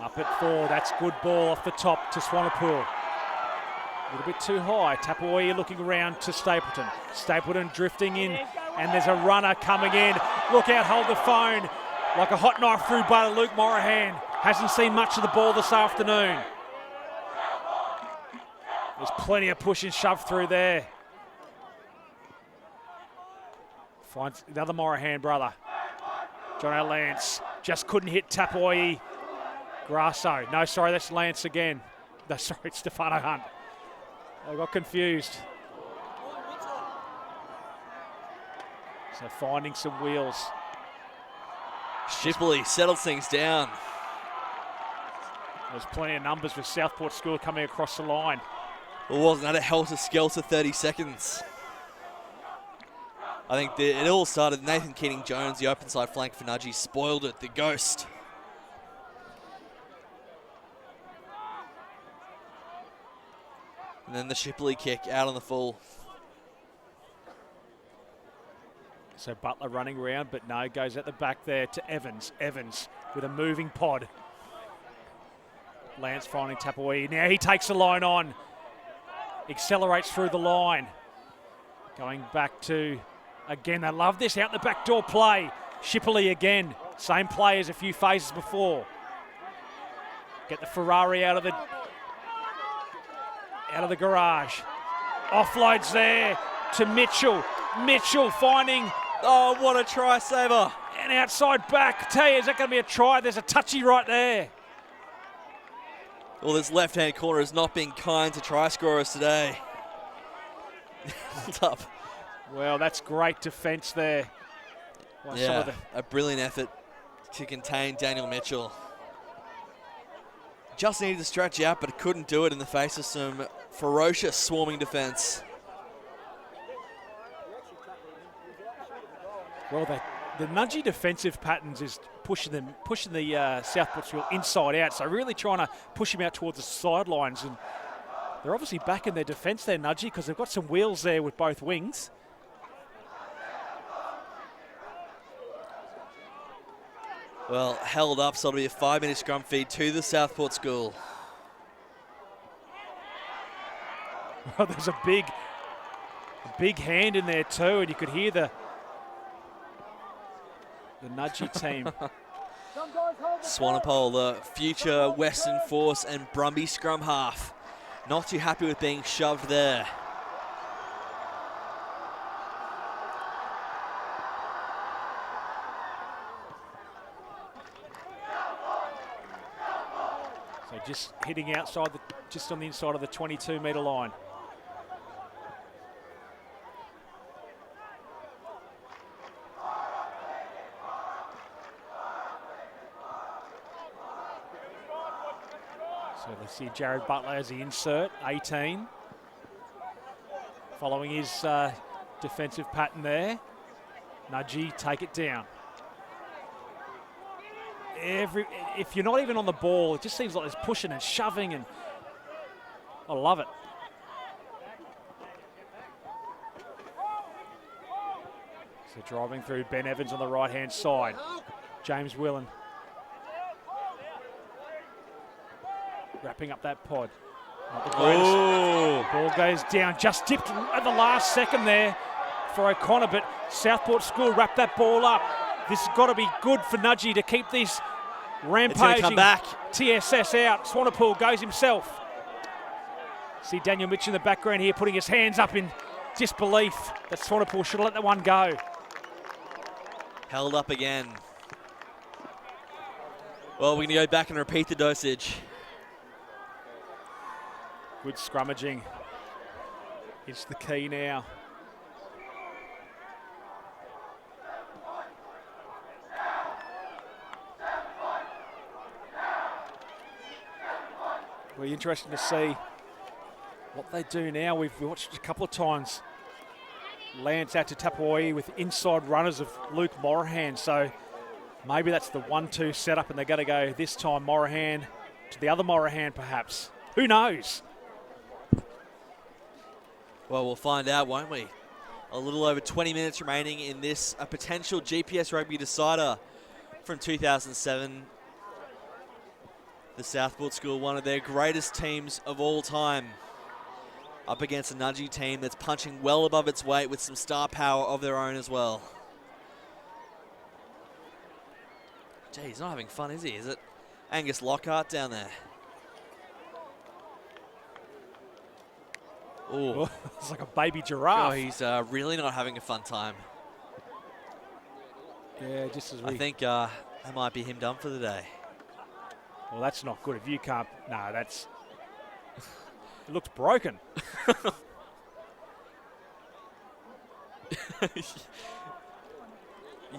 Up at 4, that's good ball off the top to Swanepoel. A little bit too high. Tapuai looking around to Stapleton. Stapleton drifting in, and there's a runner coming in. Look out, hold the phone. Like a hot knife through butter, Luke Morahan. Hasn't seen much of the ball this afternoon. There's plenty of push and shove through there. Finds another Morahan brother. John Lance just couldn't hit Tapuai. Grasso. No, sorry, that's Lance again. No, sorry, it's Stefano Hunt. I got confused. So finding some wheels. Shipley settles things down. There's plenty of numbers with Southport School coming across the line. Well, wasn't that a helter-skelter 30 seconds? I think it all started. Nathan Keating Jones, the open side flank for Nudgee, spoiled it. The ghost. And then the Shipley kick out on the full. So Butler running around, but no, goes at the back there to Evans. Evans with a moving pod. Lance finding Tapuai. Now he takes the line on. Accelerates through the line. Going back to Again, they love this out the back door play. Shipley again. Same play as a few phases before. Get the Ferrari out of the garage. Offloads there to Mitchell. Mitchell finding. Oh, what a try saver. An outside back. Tell you, is that going to be a try? There's a touchy right there. Well, this left-hand corner has not been kind to try scorers today. Hold up. Well, that's great defence there. Well, yeah, a brilliant effort to contain Daniel Mitchell. Just needed to stretch out, but couldn't do it in the face of some ferocious swarming defence. Well, the Nudgee defensive patterns is pushing the Southport School inside out, so really trying to push him out towards the sidelines. And they're obviously back in their defence there, Nudgee, because they've got some wheels there with both wings. Well, held up, so it'll be a 5-minute scrum feed to the Southport School. Well, there's a big hand in there too, and you could hear the Nudgee team. Swanepoel, the future Western Force and Brumby scrum half, not too happy with being shoved there. So just hitting outside, just on the inside of the 22-metre line. So they see Jared Butler as the insert, 18. Following his defensive pattern there. Nudgee take it down. If you're not even on the ball, it just seems like there's pushing and shoving, and I love it. So driving through, Ben Evans on the right-hand side. James Willen wrapping up that pod. Not the greatest. Oh. Ball goes down, just dipped at the last second there for O'Connor, but Southport School wrapped that ball up. This has got to be good for Nudgee to keep this rampaging come back. TSS out. Swanepoel goes himself. See Daniel Mitchell in the background here putting his hands up in disbelief that Swanepoel should have let that one go. Held up again. Well, we're going to go back and repeat the dosage. Good scrummaging. It's the key now. We're interested to see what they do now. We've watched a couple of times. Lance out to Tapawai with inside runners of Luke Morahan. So maybe that's the 1-2 setup, and they're going to go this time Morahan to the other Morahan perhaps. Who knows? Well, we'll find out, won't we? A little over 20 minutes remaining in this, a potential GPS Rugby decider from 2007. The Southport School, one of their greatest teams of all time, up against a Nudgee team that's punching well above its weight with some star power of their own as well. Gee, he's not having fun, is he? Is it Angus Lockhart down there? Oh, it's like a baby giraffe. Oh, he's really not having a fun time. Yeah, just as we... I think that might be him done for the day. Well, that's not good. If you can't... No, that's... It looks broken.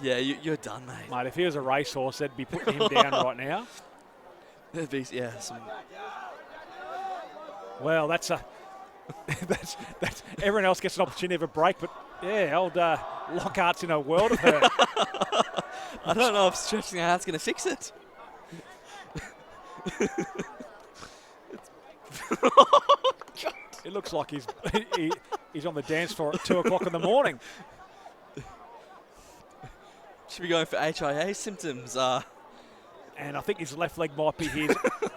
Yeah, you're done, mate. Mate, if he was a racehorse, they'd be putting him down right now. There'd be, yeah, some... Well, that's a... that's everyone else gets an opportunity of a break, but yeah, old Lockhart's in a world of hurt. I don't know if stretching out's going to fix it. It looks like he's on the dance floor at 2 o'clock in the morning. Should be going for HIA symptoms And I think his left leg might be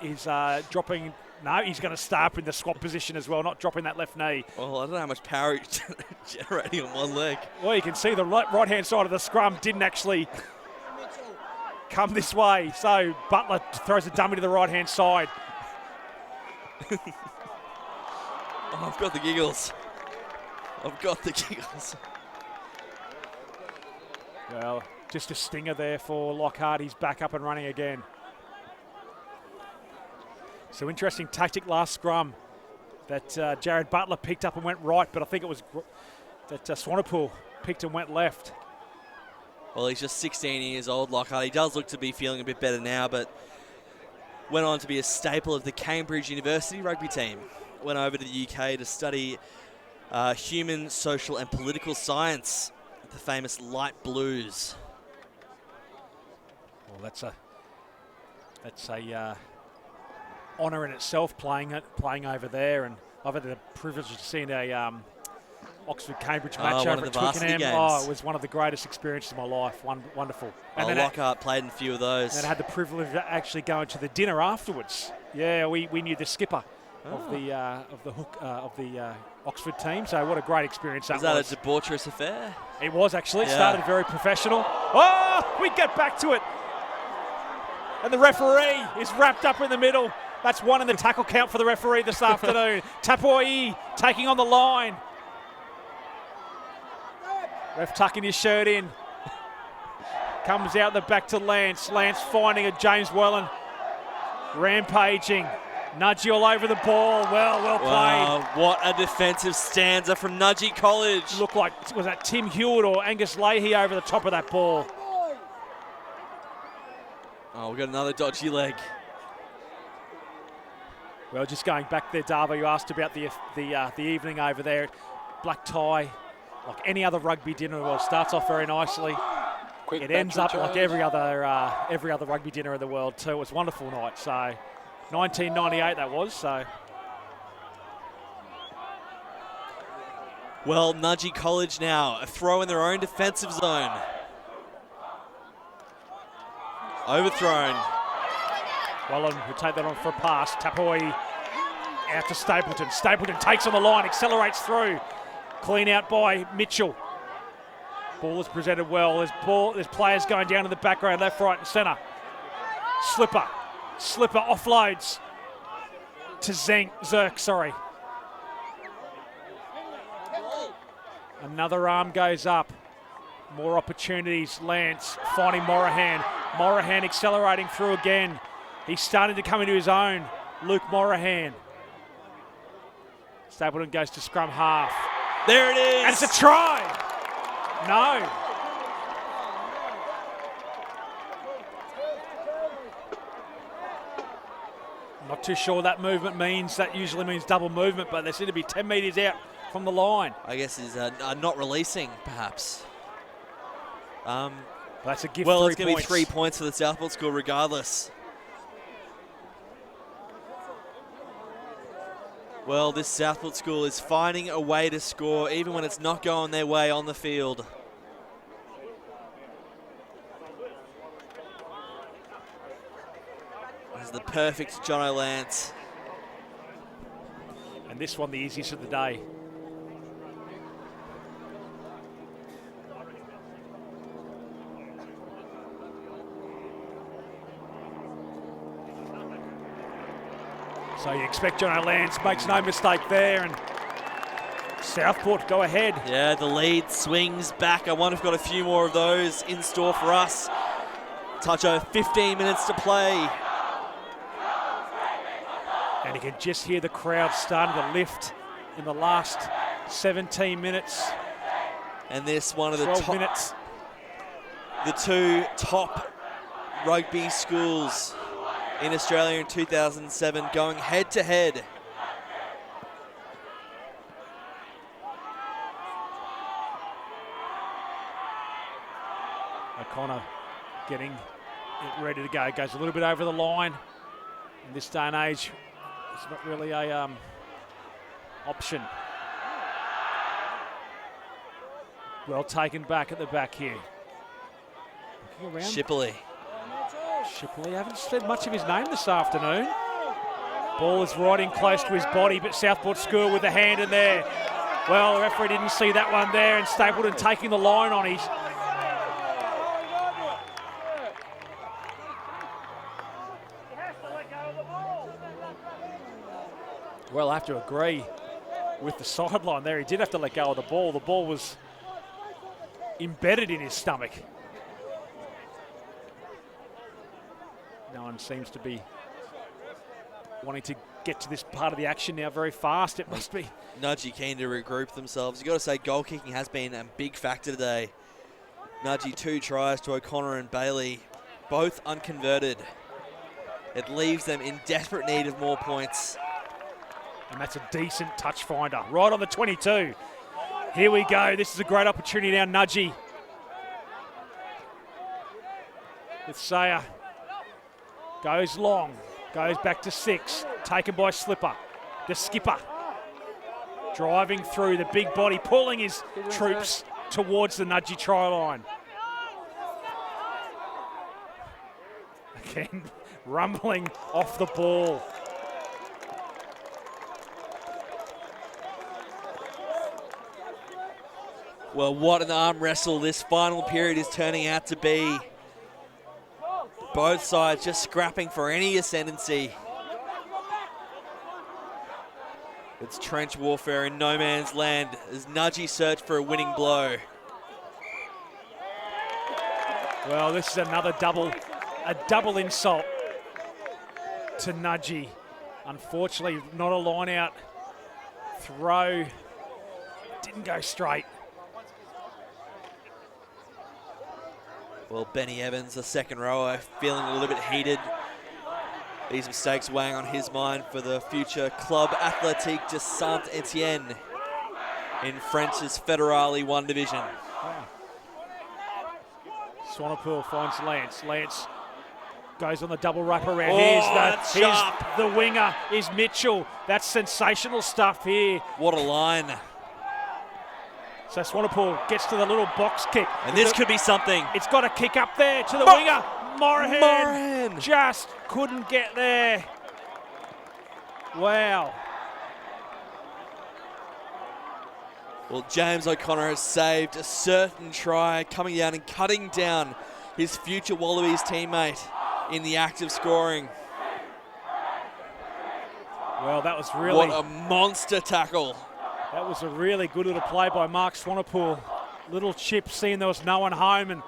he's dropping. No, he's going to stay up in the squat position as well, not dropping that left knee. Well, I don't know how much power he's generating on one leg. Well, you can see the right-hand side of the scrum didn't actually come this way. So Butler throws a dummy to the right-hand side. Oh, I've got the giggles. I've got the giggles. Well, just a stinger there for Lockhart. He's back up and running again. So interesting tactic last scrum that Jared Butler picked up and went right, but I think it was that Swanepoel picked and went left. Well, he's just 16 years old, Lockhart. He does look to be feeling a bit better now, but went on to be a staple of the Cambridge University rugby team. Went over to the UK to study human, social and political science, the famous light blues. Well, that's a honour in itself playing over there, and I've had the privilege of seeing a Oxford-Cambridge match over at Twickenham. Oh, it was one of the greatest experiences of my life. Wonderful. And Lockhart played in a few of those. And I had the privilege of actually going to the dinner afterwards. Yeah, we knew the skipper of the Oxford team. So what a great experience that was. Was that a debaucherous affair? It was actually. It started very professional. Oh, we get back to it. And the referee is wrapped up in the middle. That's one in the tackle count for the referee this afternoon. Tapoi taking on the line. Ref tucking his shirt in. Comes out the back to Lance. Lance finding a James Wellen. Rampaging. Nudgee all over the ball. Well played. Wow, what a defensive stanza from Nudgee College. Looked like, was that Tim Hewitt or Angus Leahy over the top of that ball? Oh, we've got another dodgy leg. Well, just going back there, Darvo, you asked about the evening over there. Black tie, like any other rugby dinner. Well, starts off very nicely. It ends up like every other rugby dinner in the world too. It was a wonderful night. So, 1998 that was. So. Well, Nudgee College now, a throw in their own defensive zone. Overthrown. Wellen will take that on for a pass. Tapoi out to Stapleton. Stapleton takes on the line, accelerates through. Clean out by Mitchell. Ball is presented well. There's players going down in the background, left, right and centre. Slipper offloads to Zerk. Another arm goes up. More opportunities. Lance finding Morahan. Morahan accelerating through again. He's starting to come into his own. Luke Morahan. Stapleton goes to scrum half. There it is. And it's a try. No. I'm not too sure what that movement means. That usually means double movement, but they seem to be 10 metres out from the line. I guess he's not releasing, perhaps. That's a gift. Well, it's going to be 3 points for the Southport school regardless. Well, this Southport school is finding a way to score even when it's not going their way on the field. This is the perfect Jono Lance. And this one the easiest of the day. So you expect Jono Lance makes no mistake there, and Southport go ahead. Yeah, the lead swings back. I wonder if we've got a few more of those in store for us. Touch over 15 minutes to play. And you can just hear the crowd starting to lift in the last 17 minutes. And this one of the 12 minutes. The two top rugby schools in Australia in 2007 going head to head. O'Connor getting it ready to go. Goes a little bit over the line. In this day and age, it's not really a option. Well taken back at the back here. Looking around. Shipley. Shipley, haven't said much of his name this afternoon. Ball is right in close to his body, but Southport School with the hand in there. Well, the referee didn't see that one there, and Stapleton taking the line on his. Well, I have to agree with the sideline there. He did have to let go of the ball. The ball was embedded in his stomach. No one seems to be wanting to get to this part of the action now very fast. It must be. Nudgee keen to regroup themselves. You've got to say goal kicking has been a big factor today. Nudgee 2 tries to O'Connor and Bailey, both unconverted. It leaves them in desperate need of more points. And that's a decent touch finder. Right on the 22. Here we go. This is a great opportunity now, Nudgee. With Sayer. Goes long. Goes back to 6. Taken by Slipper. The skipper. Driving through the big body, pulling his troops towards the Nudgee try line. Again, rumbling off the ball. Well, what an arm wrestle this final period is turning out to be. Both sides just scrapping for any ascendancy. It's trench warfare in no man's land as Nudgee search for a winning blow. Well, this is another double insult to Nudgee. Unfortunately, not a line out throw. Didn't go straight. Well, Benny Evans, the second rower, feeling a little bit heated. These mistakes weighing on his mind for the future Club Athletique de Saint-Etienne in French's Federale 1 division. Wow. Swanepoel finds Lance. Lance goes on the double wrap around. Here's the winger is Mitchell. That's sensational stuff here. What a line. So Swanepoel gets to the little box kick. And this could be something. It's got a kick up there to the winger. Morahan just couldn't get there. Wow. Well, James O'Connor has saved a certain try, coming down and cutting down his future Wallabies teammate in the act of scoring. Well, that was really... What a monster tackle. That was a really good little play by Mark Swanepoel. Little chip, seeing there was no one home, and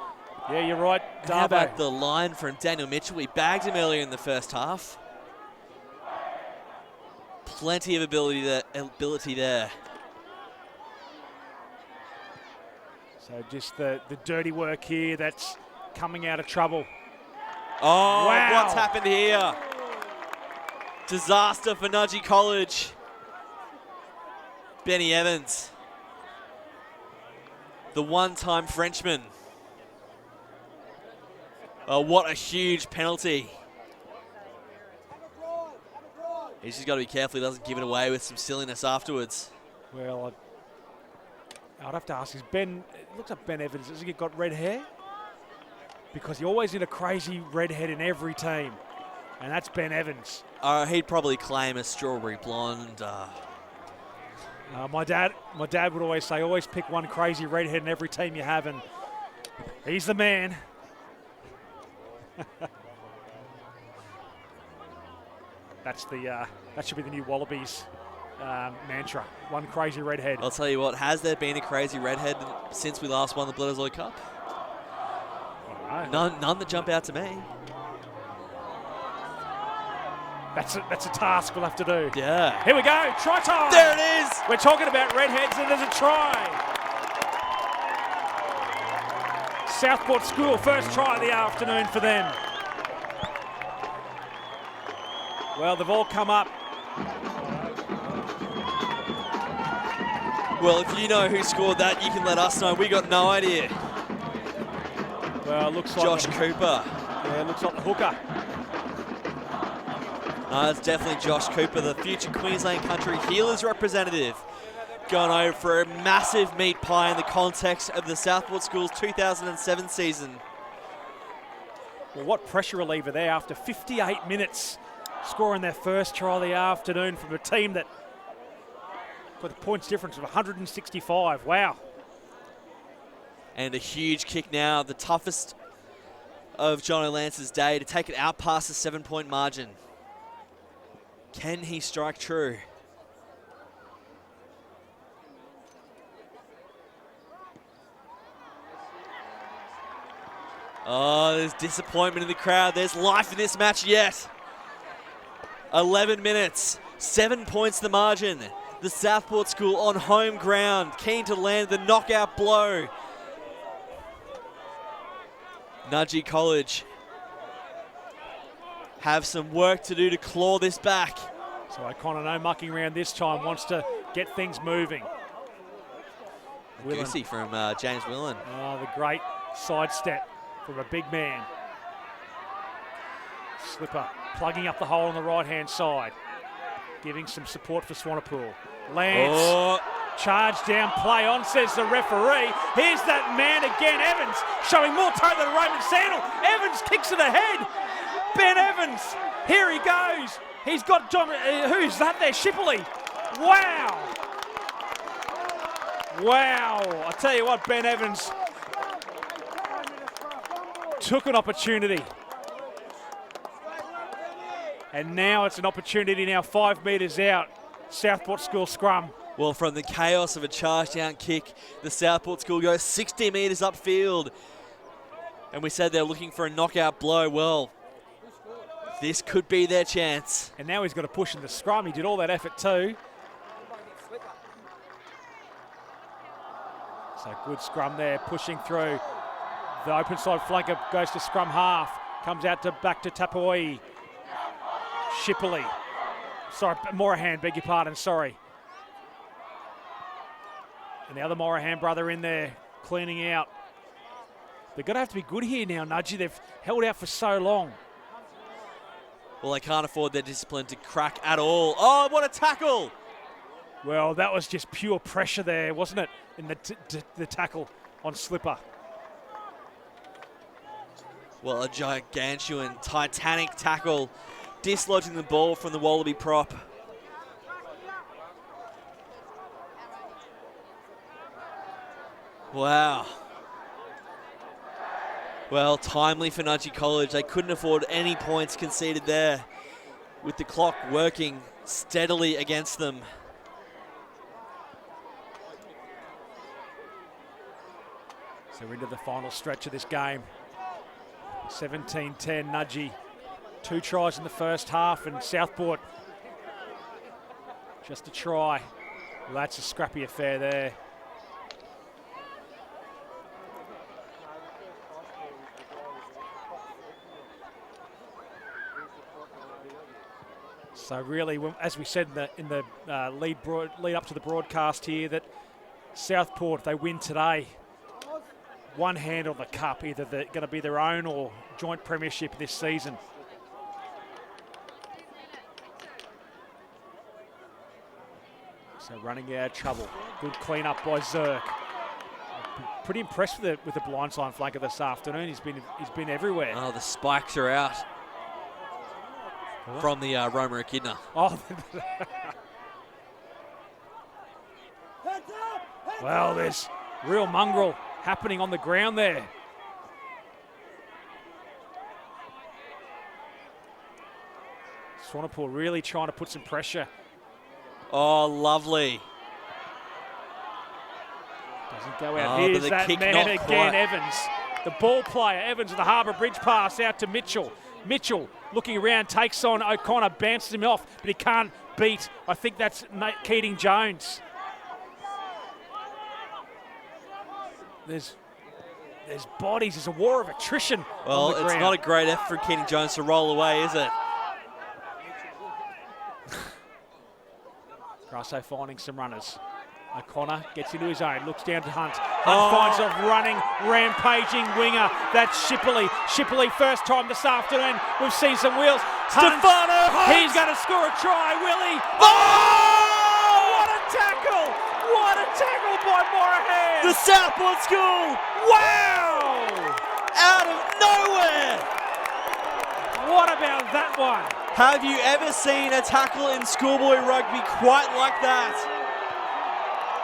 yeah, you're right, Darbo. How about the line from Daniel Mitchell? We bagged him earlier in the first half. Plenty of ability there. So just the dirty work here that's coming out of trouble. Oh, wow. What's happened here? Disaster for Nudgee College. Benny Evans, the one-time Frenchman. Oh, what a huge penalty. He's just got to be careful he doesn't give it away with some silliness afterwards. Well, I'd have to ask, it looks like Ben Evans, has he got red hair? Because you always need a crazy redhead in every team, and that's Ben Evans. He'd probably claim a strawberry blonde. My dad would always say, always pick one crazy redhead in every team you have, and he's the man. That should be the new Wallabies mantra. One crazy redhead. I'll tell you what, has there been a crazy redhead since we last won the Bledisloe Cup? None that jump out to me. That's a task we'll have to do. Yeah. Here we go. Try time. There it is. We're talking about redheads, and there's a try. Southport School, first try of the afternoon for them. Well, they've all come up. Well, if you know who scored that, you can let us know. We got no idea. Well, it looks like Josh Cooper. Yeah, it looks like the hooker. No, it's definitely Josh Cooper, the future Queensland Country Healers representative, going over for a massive meat pie in the context of the Southport Schools 2007 season. Well, what pressure reliever there after 58 minutes, scoring their first try of the afternoon from a team that got the points difference of 165. Wow. And a huge kick now, the toughest of Jono Lance's day, to take it out past the 7-point margin. Can he strike true? Oh, there's disappointment in the crowd. There's life in this match yet. 11 minutes, 7 points the margin. The Southport School on home ground, keen to land the knockout blow. Nudgee College have some work to do to claw this back. So O'Connor, no mucking around this time, wants to get things moving. Goosey from James Willen. Oh, the great sidestep from a big man. Slipper plugging up the hole on the right-hand side, giving some support for Swanepoel. Lance, charge down, play on, says the referee. Here's that man again, Evans, showing more toe than a Roman sandal. Evans kicks it ahead. Ben Evans, here he goes. He's got John, who's that there, Shipley. Wow. Wow, I tell you what, Ben Evans took an opportunity. And now it's an opportunity now 5 metres out. Southport School scrum. Well, from the chaos of a charge down kick, the Southport School goes 60 metres upfield. And we said they're looking for a knockout blow. Well, this could be their chance. And now he's got to push in the scrum. He did all that effort too. So good scrum there, pushing through. The open side flanker goes to scrum half. Comes out to back to Tapoi. Shipley. Sorry, Morahan, beg your pardon, sorry. And the other Morahan brother in there, cleaning out. They're going to have to be good here now, Nudgee. They've held out for so long. Well, they can't afford their discipline to crack at all. Oh, what a tackle! Well, that was just pure pressure there, wasn't it? In the tackle on Slipper. Well, a gargantuan, titanic tackle, dislodging the ball from the Wallaby prop. Wow. Well, timely for Nudgee College. They couldn't afford any points conceded there, with the clock working steadily against them. So we're into the final stretch of this game. 17-10 Nudgee. 2 tries in the first half, and Southport just a try. Well, that's a scrappy affair there. So really, as we said in the lead up to the broadcast here, that Southport, they win today, one hand on the cup, either they're going to be their own or joint premiership this season. So running out of trouble. Good clean up by Zirk. Pretty impressed with the blindside flanker this afternoon. He's been everywhere. Oh, the spikes are out from the Roma Echidna. Oh. Well, there's real mongrel happening on the ground there. Swanepoel really trying to put some pressure. Oh, lovely. Doesn't go out. Here's that man again, quite. Evans. The ball player, Evans with the Harbour Bridge pass out to Mitchell. Mitchell looking around, takes on O'Connor, bounces him off, but he can't beat. I think that's Keating Jones. There's bodies. There's a war of attrition. Well, on the ground. It's not a great effort for Keating Jones to roll away, is it? Grasso finding some runners. O'Connor gets into his own, looks down to Hunt. Hunt finds a running, rampaging winger. That's Shipley. Shipley, first time this afternoon. We've seen some wheels. Stefano Hunt! He's going to score a try, will he? Oh! What a tackle! What a tackle by Morahan! The Southport School! Wow! Out of nowhere! What about that one? Have you ever seen a tackle in schoolboy rugby quite like that?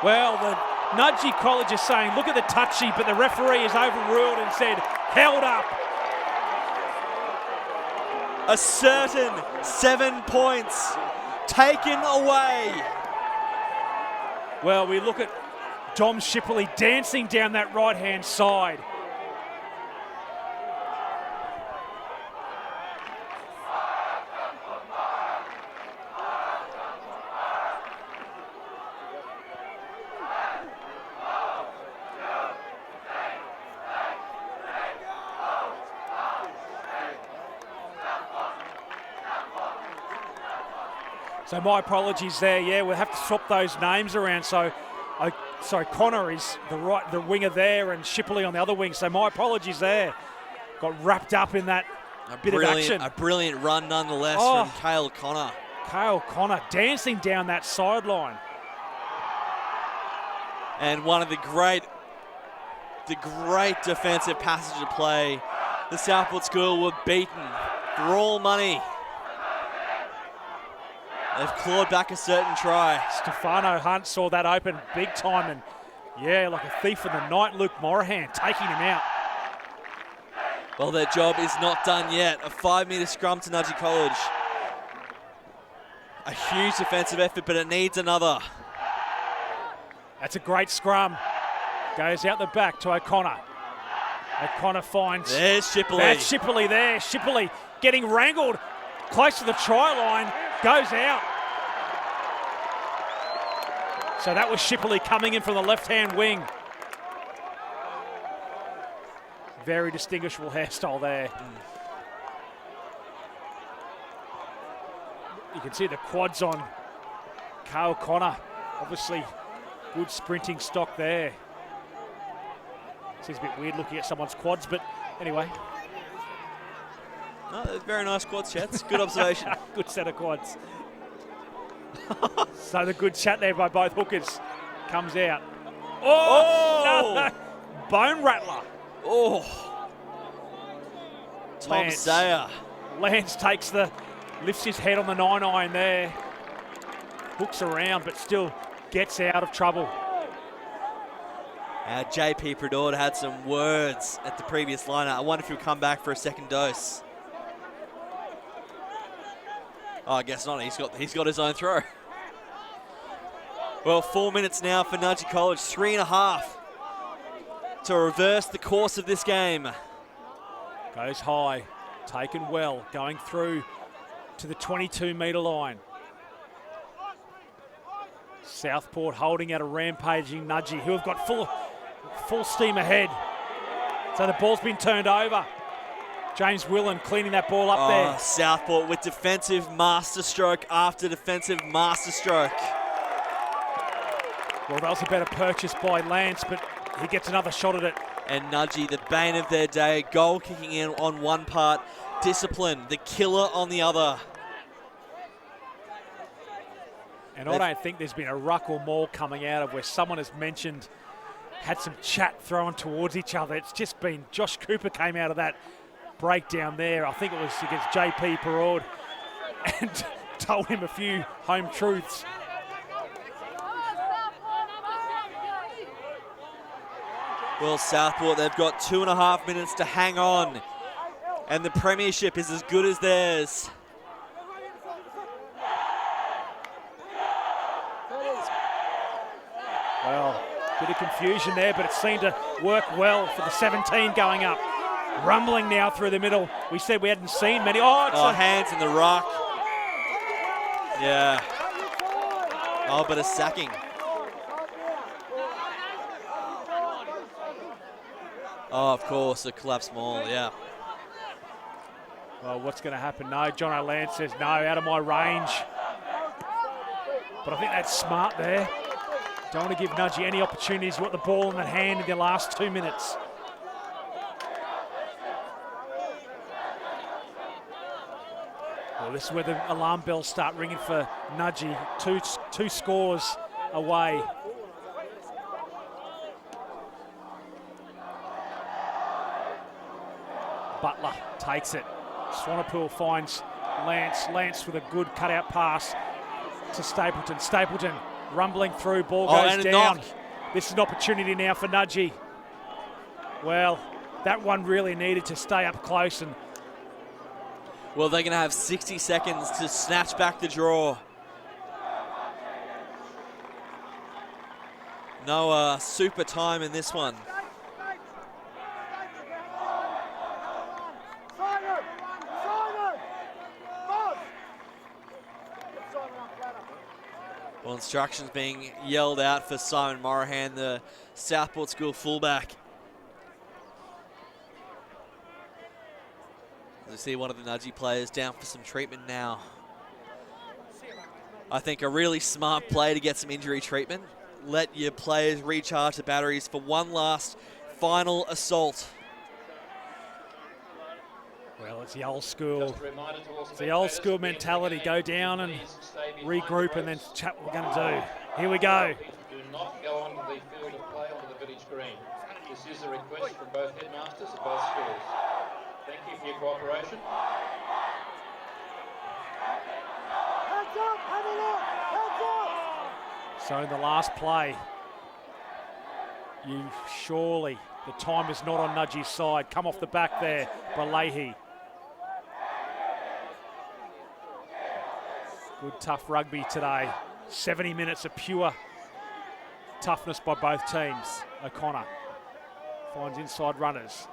Well, the Nudgee College is saying, look at the touchy, but the referee has overruled and said, held up. A certain 7 points taken away. Well, we look at Dom Shipley dancing down that right-hand side. So my apologies there. Yeah, we'll have to swap those names around. So Connor is the winger there, and Shipley on the other wing. So my apologies there. Got wrapped up in that bit of action. A brilliant run nonetheless from Cale Connor. Cale Connor dancing down that sideline. And one of the great defensive passage of play. The Southport School were beaten for all money. They've clawed back a certain try. Stefano Hunt saw that open big time, and yeah, like a thief in the night, Luke Morahan taking him out. Well, their job is not done yet. A 5-metre scrum to Nudgee College. A huge defensive effort, but it needs another. That's a great scrum. Goes out the back to O'Connor. O'Connor finds... There's Shipley. That's Shipley there. Shipley getting wrangled close to the try line. Goes out. So that was Shipley coming in from the left-hand wing. Very distinguishable hairstyle there. You can see the quads on Cale Connor. Obviously, good sprinting stock there. Seems a bit weird looking at someone's quads, but anyway. Oh, very nice quads, Chats. Good observation. Good set of quads. So the good chat there by both hookers comes out. Oh! No. Bone rattler. Oh. Tom Sayer. Lance lifts his head on the 9-iron there. Hooks around, but still gets out of trouble. JP Prador had some words at the previous lineup. I wonder if he'll come back for a second dose. Oh, I guess not. He's got his own throw. Well, 4 minutes now for Nudgee College. 3.5 to reverse the course of this game. Goes high, taken well, going through to the 22-metre line. Southport holding out a rampaging Nudgee, who have got full steam ahead. So the ball's been turned over. James Willen cleaning that ball up there. Southport with defensive masterstroke after defensive masterstroke. Well, that was a better purchase by Lance, but he gets another shot at it. And Nudgee, the bane of their day, goal kicking in on one part, discipline, the killer on the other. And I don't think there's been a ruck or maul coming out of where someone has mentioned, had some chat thrown towards each other. It's just been, Josh Cooper came out of that breakdown there. I think it was against JP Perraud, and told him a few home truths. Well, Southport, they've got 2.5 minutes to hang on, and the premiership is as good as theirs. Well, bit of confusion there, but it seemed to work well for the 17 going up. Rumbling now through the middle. We said we hadn't seen many. Hands in the ruck. Yeah. Oh, but a sacking. Oh, of course, a collapsed maul, yeah. Well, what's going to happen? No, John O'Land says, no, out of my range. But I think that's smart there. Don't want to give Nudgee any opportunities to get the ball in the hand in the last 2 minutes. Well, this is where the alarm bells start ringing for Nudgee. Two scores away. Butler takes it. Swanepoel finds Lance. Lance with a good cutout pass to Stapleton. Stapleton rumbling through, ball goes down. This is an opportunity now for Nudgee. Well, that one really needed to stay up close. And well, they're going to have 60 seconds to snatch back the draw. No super time in this one. Well, instructions being yelled out for Simon Morahan, the Southport School fullback. As we see one of the Nudgee players down for some treatment now. I think a really smart play to get some injury treatment. Let your players recharge the batteries for one last final assault. Well, it's the old school. It's the old school mentality. Go down and regroup and then chat what we're going to do. Here we go. Do not go onto the field of play onto the village green. This is a request from both headmasters of both schools. Thank you for your cooperation. Heads up, have a look, heads up. So in the last play, surely the time is not on Nudgee's side. Come off the back there by Leahy. Good tough rugby today. 70 minutes of pure toughness by both teams. O'Connor finds inside runners.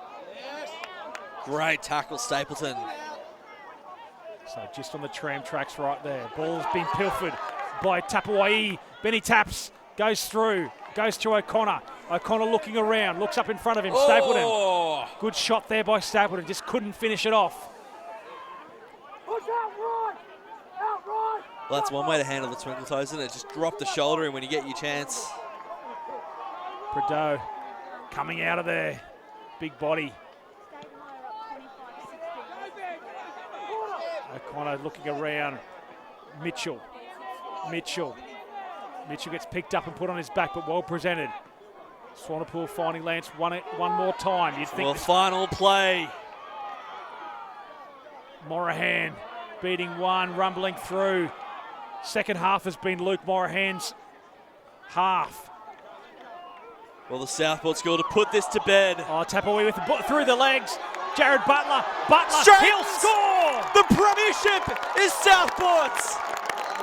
Great tackle, Stapleton. So just on the tram tracks right there. Ball's been pilfered by Tapawai. Benny Taps goes through O'Connor. O'Connor looking around, looks up in front of him. Oh. Stapleton. Good shot there by Stapleton, just couldn't finish it off. Push out right, out right. Well, that's one way to handle the twinkle toes, isn't it? Just drop the shoulder in when you get your chance. Prideaux coming out of there. Big body. O'Connor looking around. Mitchell gets picked up and put on his back, but well presented. Swanepoel finding Lance one more time. You'd think. Well, final play. Morahan beating one, rumbling through. Second half has been Luke Morahan's half. Well, the Southport School to put this to bed. Oh, Tapawai with through the legs. Jared Butler, Straightens. he'll score! The premiership is Southport's.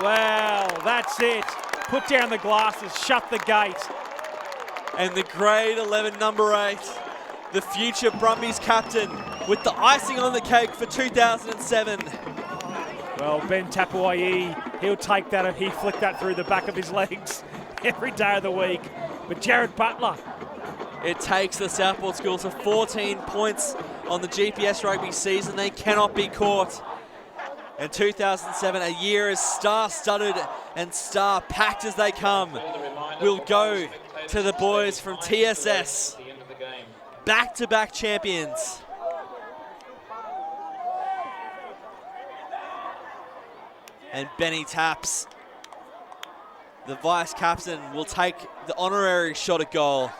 Well, that's it. Put down the glasses, shut the gate. And the grade 11 number 8, the future Brumbies captain, with the icing on the cake for 2007. Well, Ben Tapawai, he'll take that and he flicked that through the back of his legs every day of the week. But Jared Butler. It takes the Southport School to 14 points on the GPS rugby season. They cannot be caught. And 2007, a year as star-studded and star-packed as they come, will go to the boys from TSS. Back-to-back champions. And Benny Taps, the vice captain, will take the honorary shot at goal.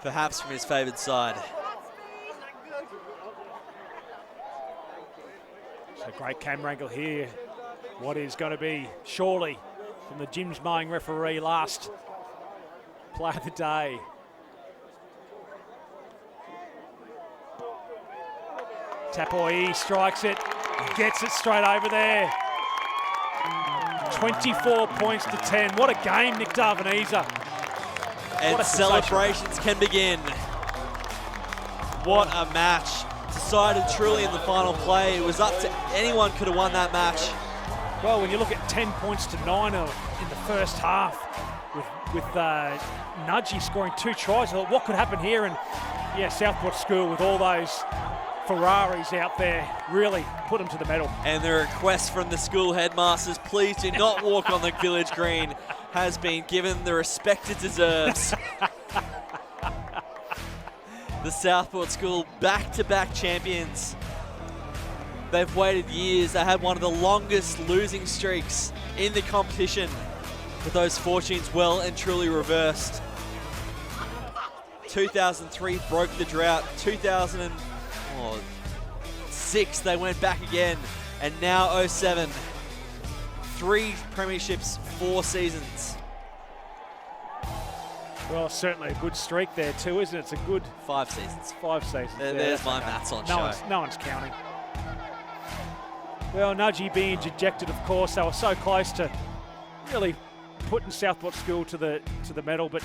Perhaps from his favoured side. So great camera angle here. What is going to be surely from the Jim's mowing referee last play of the day. Tapawai strikes it, gets it straight over there. 24 points to 10. What a game, Nick Darvaniza. And celebrations can begin. What a match. Decided truly in the final play. It was up to anyone could have won that match. Well, when you look at 10 points to 9 in the first half, with Nudgee scoring 2 tries, I thought, what could happen here? And yeah, Southport School with all those Ferraris out there really put them to the medal. And the request from the school headmasters, please do not walk on the village green, has been given the respect it deserves. The Southport School back-to-back champions. They've waited years. They had one of the longest losing streaks in the competition, but those fortunes well and truly reversed. 2003 broke the drought. 2006 they went back again, and now 07. 3 premierships, 4 seasons. Well, certainly a good streak there too, isn't it? It's a good 5 seasons. 5 seasons. There's my maths on show. No one's counting. Well, Nudgee being dejected, of course. They were so close to really putting Southport School to the medal, but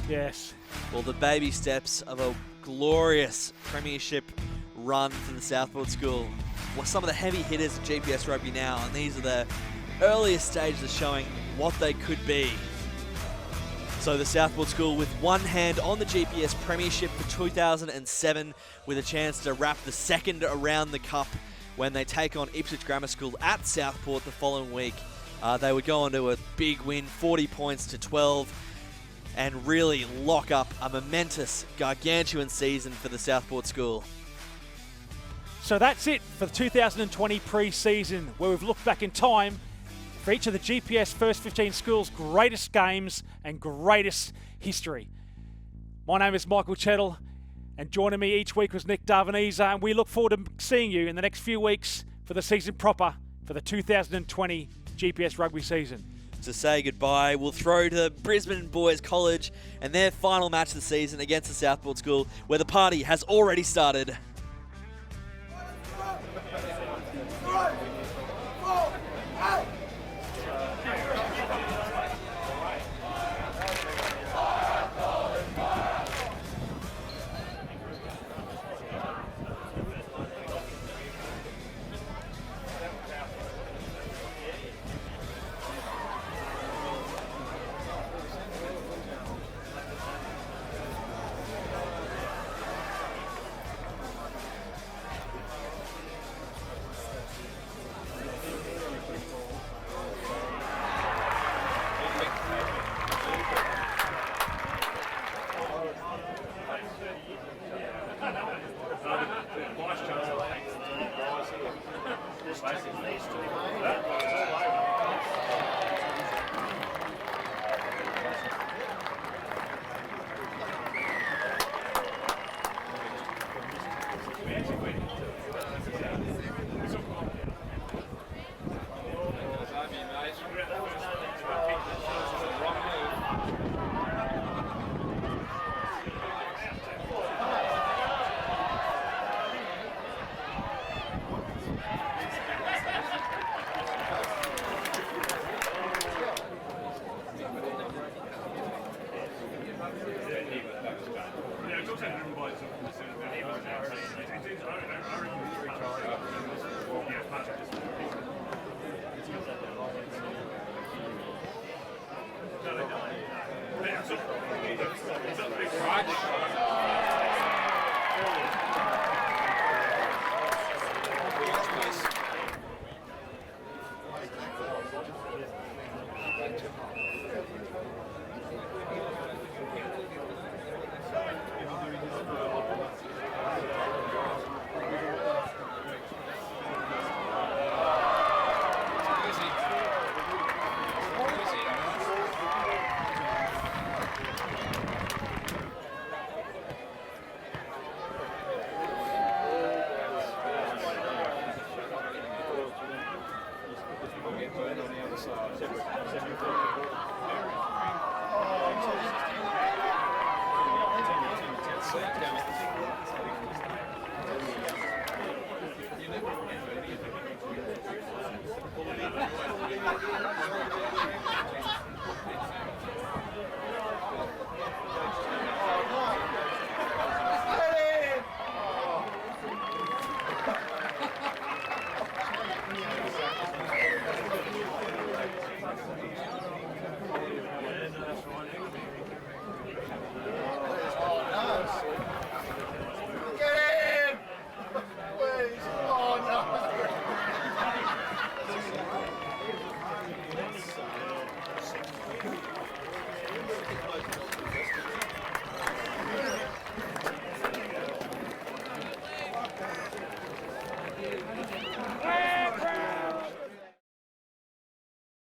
yes. Well, the baby steps of a glorious premiership run for the Southport School. Well, some of the heavy hitters of GPS Rugby now, and these are the earliest stages of showing what they could be. So the Southport School with one hand on the GPS Premiership for 2007, with a chance to wrap the second around the cup when they take on Ipswich Grammar School at Southport the following week. They would go on to a big win, 40 points to 12, and really lock up a momentous, gargantuan season for the Southport School. So that's it for the 2020 pre-season, where we've looked back in time for each of the GPS First 15 schools' greatest games and greatest history. My name is Michael Chettle, and joining me each week was Nick Darvaniza, and we look forward to seeing you in the next few weeks for the season proper for the 2020 GPS Rugby season. To say goodbye, we'll throw to Brisbane Boys College and their final match of the season against the Southport School, where the party has already started.